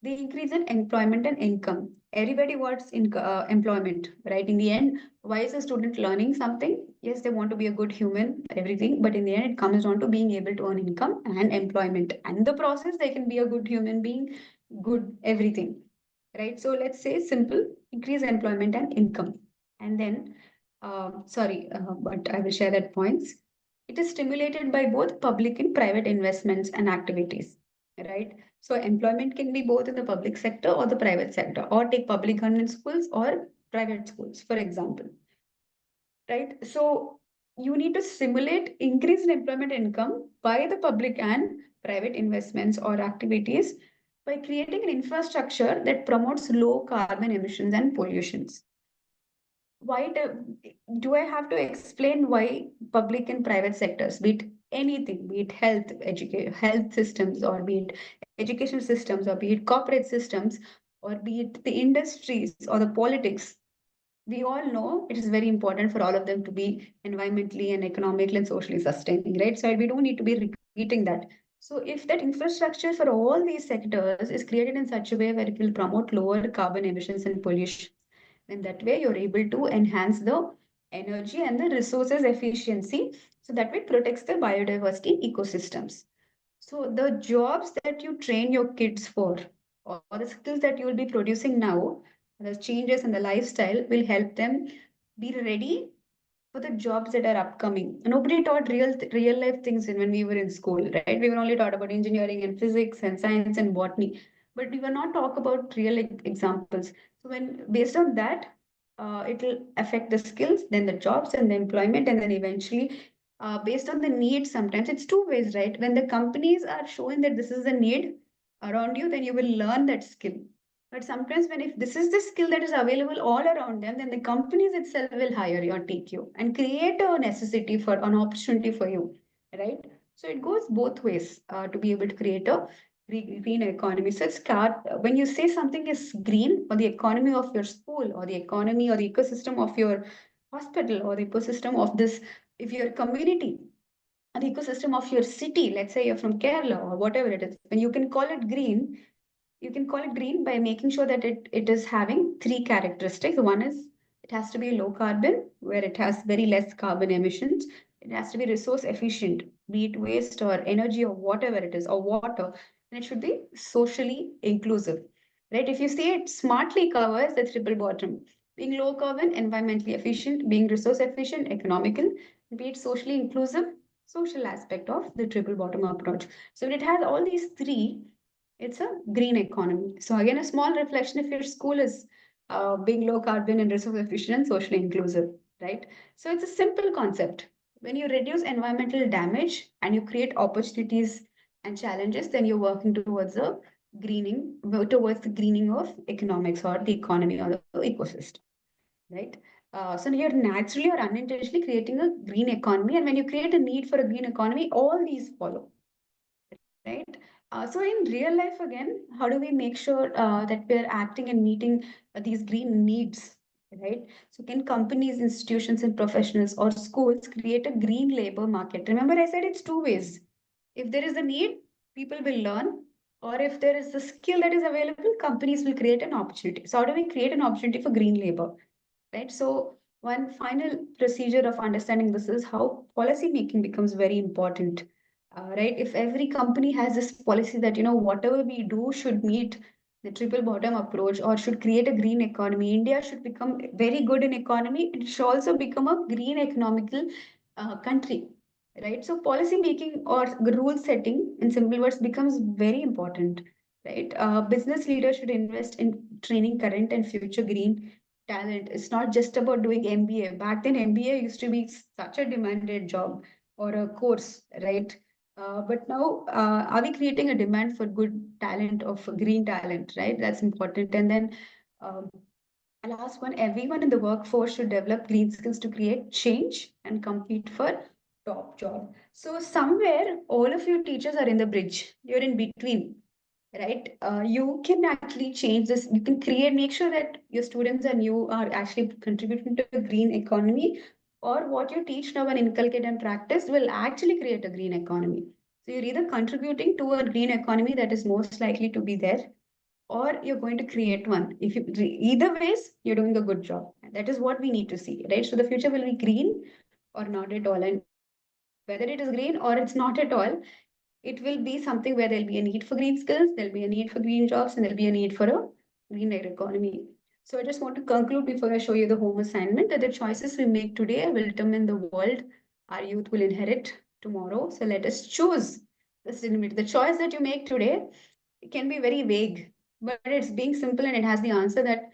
the increase in employment and income. Everybody wants employment, right? In the end, why is a student learning something? Yes, they want to be a good human, everything, but in the end, it comes down to being able to earn income and employment. And the process, they can be a good human being, good everything, right? So let's say simple, increase employment and income. And then, but I will share that points. It is stimulated by both public and private investments and activities, right? So employment can be both in the public sector or the private sector, or take public government schools or private schools, for example, right? So you need to stimulate increase in employment income by the public and private investments or activities by creating an infrastructure that promotes low carbon emissions and pollutions. Why do I have to explain why public and private sectors, be it anything, be it health systems, or be it education systems, or be it corporate systems, or be it the industries or the politics, we all know it is very important for all of them to be environmentally and economically and socially sustaining, right? So we don't need to be repeating that. So if that infrastructure for all these sectors is created in such a way where it will promote lower carbon emissions and pollution, then that way you're able to enhance the energy and the resources efficiency. So that way it protects the biodiversity ecosystems. So the jobs that you train your kids for, or the skills that you will be producing now, the changes in the lifestyle will help them be ready for the jobs that are upcoming. Nobody taught real life things when we were in school, right? We were only taught about engineering and physics and science and botany, but we were not talk about real examples. So when based on that, it will affect the skills, then the jobs and the employment, and then eventually, based on the need. Sometimes it's two ways, right? When the companies are showing that this is a need around you, then you will learn that skill. But sometimes when if this is the skill that is available all around them, then the companies itself will hire you or take you and create a necessity for an opportunity for you, right? So it goes both ways to be able to create a green economy. So it's when you say something is green, or the economy of your school, or the economy or the ecosystem of your hospital, or the ecosystem of this, if your community, or the ecosystem of your city, let's say you're from Kerala or whatever it is, when you can call it green, you can call it green by making sure that it is having three characteristics. One is it has to be low carbon, where it has very less carbon emissions. It has to be resource efficient, be it waste or energy or whatever it is, or water. And it should be socially inclusive, right? If you see it smartly covers the triple bottom, being low carbon, environmentally efficient, being resource efficient, economical, be it socially inclusive, social aspect of the triple bottom approach. So when it has all these three, it's a green economy. So again, a small reflection if your school is being low carbon and resource efficient and socially inclusive, right? So it's a simple concept. When you reduce environmental damage and you create opportunities and challenges, then you're working towards towards the greening of economics or the economy or the ecosystem, right? So you're naturally or unintentionally creating a green economy, and when you create a need for a green economy, all these follow, right? So in real life, again, how do we make sure that we're acting and meeting these green needs, right? So can companies, institutions, and professionals or schools create a green labor market? Remember, I said it's two ways. If there is a need, people will learn, or if there is a skill that is available, companies will create an opportunity. So how do we create an opportunity for green labor? Right. So one final procedure of understanding this is how policy making becomes very important. Right. If every company has this policy that, whatever we do should meet the triple bottom approach or should create a green economy, India should become very good in economy. It should also become a green economical country. Right. So policy making or rule setting in simple words becomes very important. Right. Business leaders should invest in training current and future green talent. It's not just about doing MBA. Back then, MBA used to be such a demanded job or a course, right? But now, are we creating a demand for good talent, of green talent, right? That's important. And then, um, last one, everyone in the workforce should develop green skills to create change and compete for top job. So somewhere, all of you teachers are in the bridge. You're in between, right? You can actually change this. You can create, make sure that your students and you are actually contributing to a green economy, or what you teach now and inculcate and practice will actually create a green economy. So you're either contributing to a green economy that is most likely to be there, or you're going to create one. If you either ways, you're doing a good job. That is what we need to see, right? So the future will be green or not at all. And whether it is green or it's not at all, it will be something where there'll be a need for green skills, there'll be a need for green jobs, and there'll be a need for a green economy. So I just want to conclude before I show you the home assignment that the choices we make today will determine the world our youth will inherit tomorrow. So let us choose sustainability. The choice that you make today, it can be very vague, but it's being simple and it has the answer that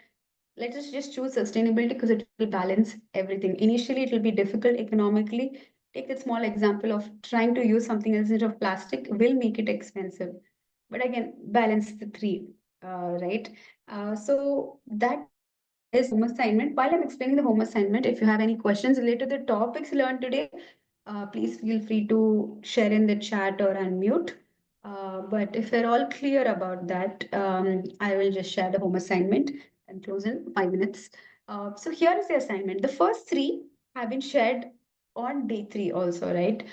let us just choose sustainability because it will balance everything. Initially, it will be difficult economically. Take that small example of trying to use something instead of plastic will make it expensive. But again, balance the three, right? So that is home assignment. While I'm explaining the home assignment, if you have any questions related to the topics learned today, please feel free to share in the chat or unmute. But if we're all clear about that, I will just share the home assignment and close in 5 minutes. So here is the assignment. The first three have been shared on day three also, right?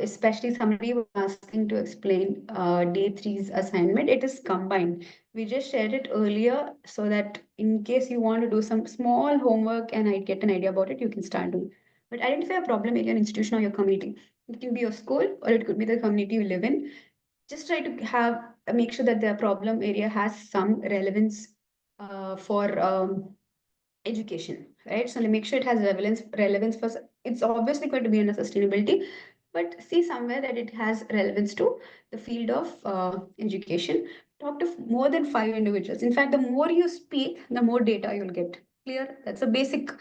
Especially somebody was asking to explain day three's assignment. It is combined. We just shared it earlier so that in case you want to do some small homework and I get an idea about it, you can start doing. But identify a problem area, an institution, or your community. It can be your school or it could be the community you live in. Just try to have make sure that the problem area has some relevance for education, right? So make sure it has relevance for it's obviously going to be under sustainability, but see somewhere that it has relevance to the field of education. Talk to more than 5 individuals. In fact, the more you speak, the more data you'll get. Clear? That's a basic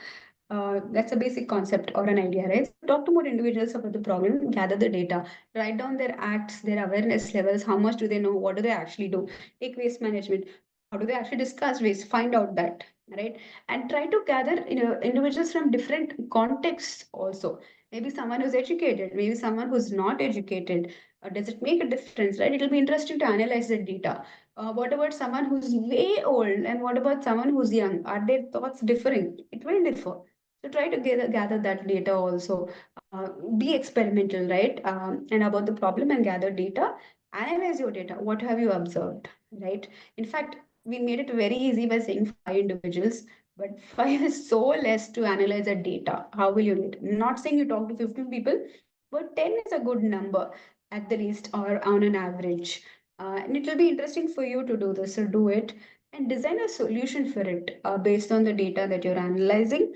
concept or an idea, right? So talk to more individuals about the problem, gather the data, write down their acts, their awareness levels, how much do they know, what do they actually do, take waste management, how do they actually discuss waste, find out that, right? And try to gather individuals from different contexts also. Maybe someone who's educated, maybe someone who's not educated. Does it make a difference, right? It'll be interesting to analyze the data. What about someone who's way old and what about someone who's young? Are their thoughts differing? It will differ. So try to gather that data also. Be experimental, right? And about the problem and gather data. Analyze your data. What have you observed, right? In fact, we made it very easy by saying 5 individuals, but 5 is so less to analyze the data. How will you need? I'm not saying you talk to 15 people, but 10 is a good number at the least or on an average. And it will be interesting for you to do this, so do it and design a solution for it based on the data that you're analyzing.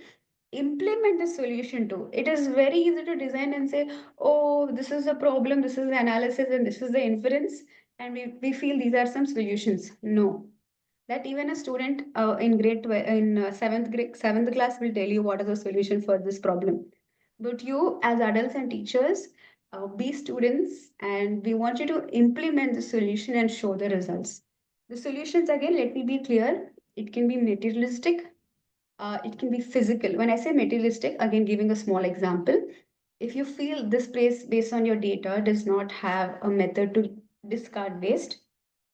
Implement the solution too. It is very easy to design and say, oh, this is the problem, this is the analysis, and this is the inference, and we feel these are some solutions. No, that even a student in seventh class will tell you what is the solution for this problem. But you, as adults and teachers, be students, and we want you to implement the solution and show the results. The solutions, again, let me be clear, it can be materialistic, it can be physical. When I say materialistic, again, giving a small example, if you feel this place based on your data does not have a method to discard waste,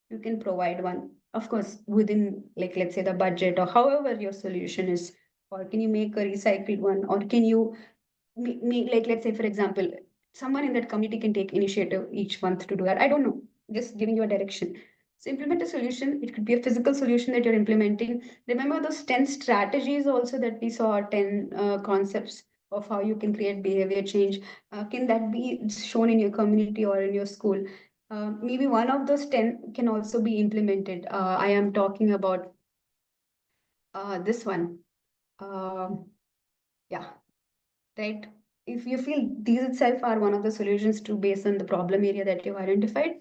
you can provide one. Of course, within, like, let's say the budget or however your solution is. Or can you make a recycled one? Or can you like, let's say, for example, someone in that committee can take initiative each month to do that. I don't know, just giving you a direction. So implement a solution. It could be a physical solution that you're implementing. Remember those 10 strategies also that we saw, 10 concepts of how you can create behavior change. Can that be shown in your community or in your school? Maybe one of those 10 can also be implemented. I am talking about this one. Yeah, right? If you feel these itself are one of the solutions to based on the problem area that you've identified,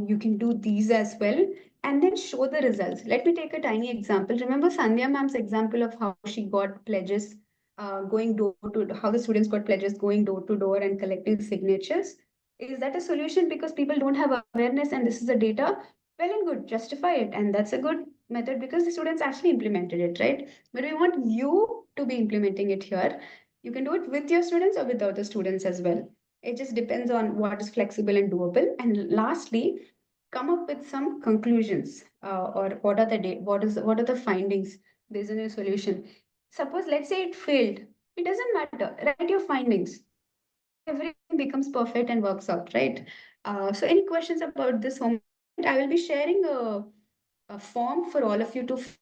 you can do these as well and then show the results. Let me take a tiny example. Remember Sandhya ma'am's example of how she got pledges going door to how the students got pledges going door to door and collecting signatures. Is that a solution because people don't have awareness and this is the data? Well and good, justify it, and that's a good method because the students actually implemented it, right? But we want you to be implementing it here. You can do it with your students or without the students as well. It just depends on what is flexible and doable. And lastly, come up with some conclusions or what are the what are the findings based on your solution. Suppose let's say it failed. It doesn't matter. Write your findings. Not everything becomes perfect and works out, right? So any questions about this home assignment? I will be sharing a form for all of you to fill.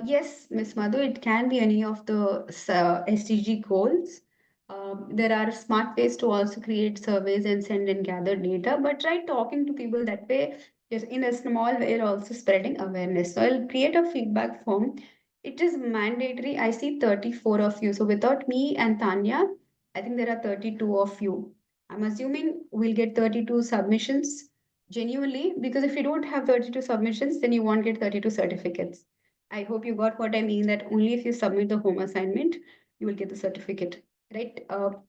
Yes, Miss Madhu, it can be any of the SDG goals. There are smart ways to also create surveys and send and gather data, but try talking to people that way. Just in a small way, you're also spreading awareness. So I'll create a feedback form. It is mandatory. I see 34 of you. So without me and Tanya, I think there are 32 of you. I'm assuming we'll get 32 submissions genuinely because if you don't have 32 submissions, then you won't get 32 certificates. I hope you got what I mean that only if you submit the home assignment, you will get the certificate, right?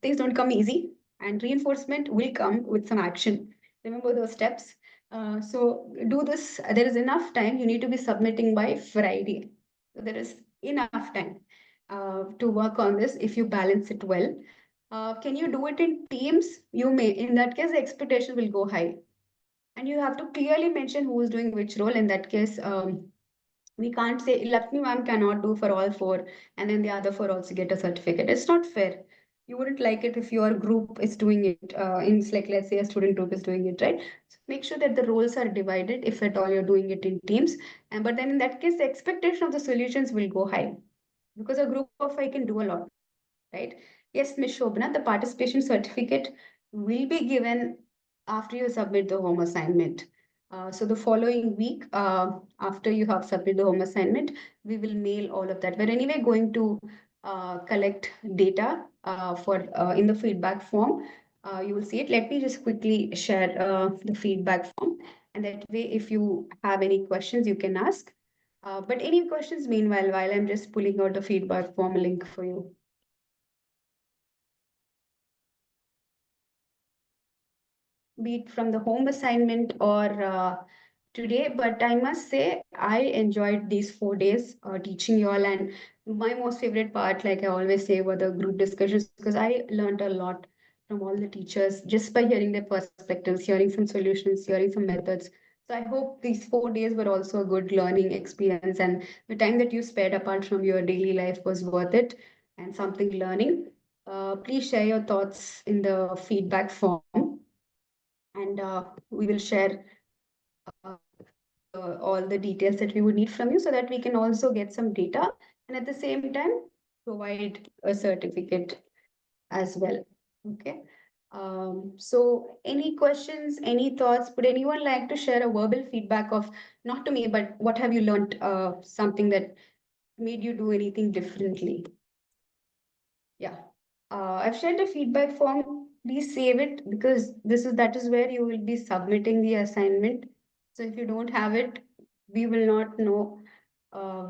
Things don't come easy, and reinforcement will come with some action. Remember those steps. So do this. There is enough time. You need to be submitting by Friday. So there is enough time to work on this if you balance it well. Can you do it in teams? You may. In that case, the expectation will go high. And you have to clearly mention who is doing which role. In that case, we can't say Lakshmi ma'am cannot do for all four and then the other four also get a certificate. It's not fair. You wouldn't like it if your group is doing it. In like let's say a student group is doing it, right? So make sure that the roles are divided if at all you're doing it in teams. And but then in that case, the expectation of the solutions will go high because a group of five can do a lot, right? Yes, Ms. Shobana, the participation certificate will be given after you submit the home assignment. So the following week, after you have submitted the home assignment, we will mail all of that. We're anyway going to collect data for in the feedback form. You will see it. Let me just quickly share the feedback form, and that way, if you have any questions, you can ask. But any questions meanwhile, while I'm just pulling out the feedback form link for you. Be it from the home assignment or today. But I must say, I enjoyed these 4 days teaching you all. And my most favorite part, like I always say, were the group discussions because I learned a lot from all the teachers just by hearing their perspectives, hearing some solutions, hearing some methods. So I hope these 4 days were also a good learning experience. And the time that you spared apart from your daily life was worth it and something learning. Please share your thoughts in the feedback form and we will share uh, all the details that we would need from you so that we can also get some data and at the same time provide a certificate as well. Okay. So any questions, any thoughts? Would anyone like to share a verbal feedback of not to me, but what have you learned? Something that made you do anything differently? Yeah. I've shared a feedback form. Please save it because that is where you will be submitting the assignment. So if you don't have it, we will not know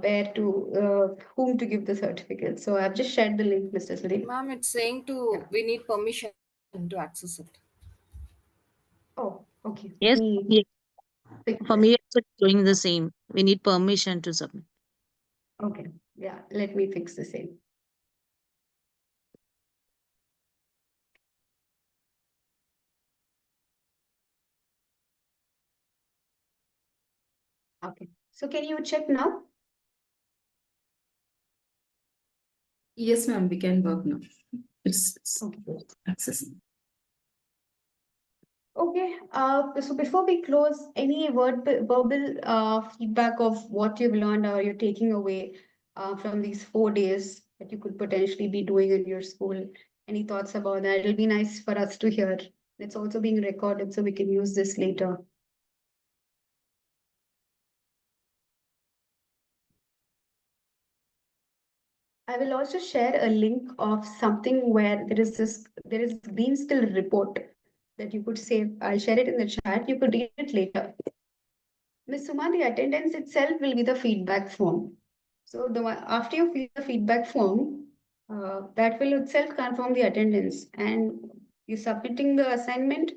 where to whom to give the certificate. So I've just shared the link, Mr. Sudeep. Ma'am, it's saying to we need permission to access it. Oh, okay. Yes, Me. yeah, Fix for it. me also it's doing the same. We need permission to submit. Okay. Yeah. Let me fix the same. Okay. So can you check now? Yes, ma'am, we can work now. It's Okay. accessing. Okay, so before we close, any verbal feedback of what you've learned or you're taking away from these 4 days that you could potentially be doing in your school? Any thoughts about that? It'll be nice for us to hear. It's also being recorded so we can use this later. I will also share a link of something where there is green skill report that you could save. I'll share it in the chat. You could read it later. Miss Suma, the attendance itself will be the feedback form. So after you fill the feedback form, that will itself confirm the attendance, and you submitting the assignment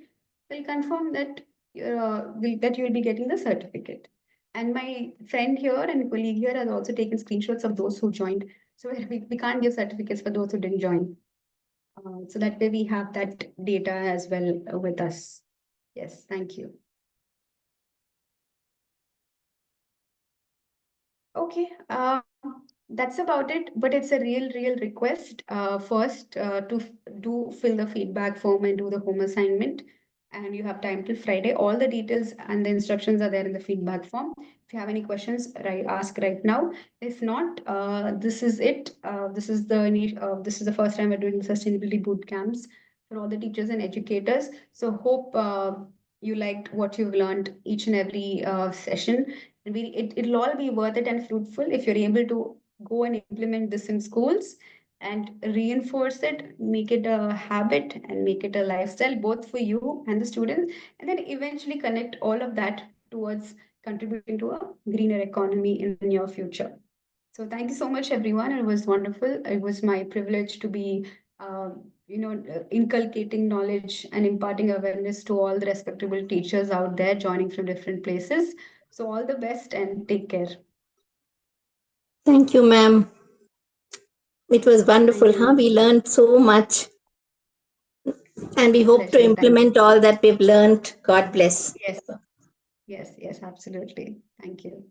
will confirm that that you will be getting the certificate. And my friend here and colleague here has also taken screenshots of those who joined. So we can't give certificates for those who didn't join. So that way we have that data as well with us. Yes, thank you. Okay, that's about it. But it's a real request. First, do fill the feedback form and do the home assignment. And you have time till Friday. All the details and the instructions are there in the feedback form. If you have any questions, ask right now. If not, this is it. This is the first time we're doing the sustainability boot camps for all the teachers and educators. So hope you liked what you've learned each and every session, and it'll all be worth it and fruitful if you're able to go and implement this in schools and reinforce it, make it a habit and make it a lifestyle both for you and the students, and then eventually connect all of that towards contributing to a greener economy in the near future. So thank you so much, everyone. It was wonderful. It was my privilege to be, inculcating knowledge and imparting awareness to all the respectable teachers out there joining from different places. So all the best and take care. Thank you, ma'am. It was wonderful, Thank you. We learned so much. And we My hope to pleasure. Thank you. implement all that we've learned. God bless. Yes, yes, absolutely. Thank you.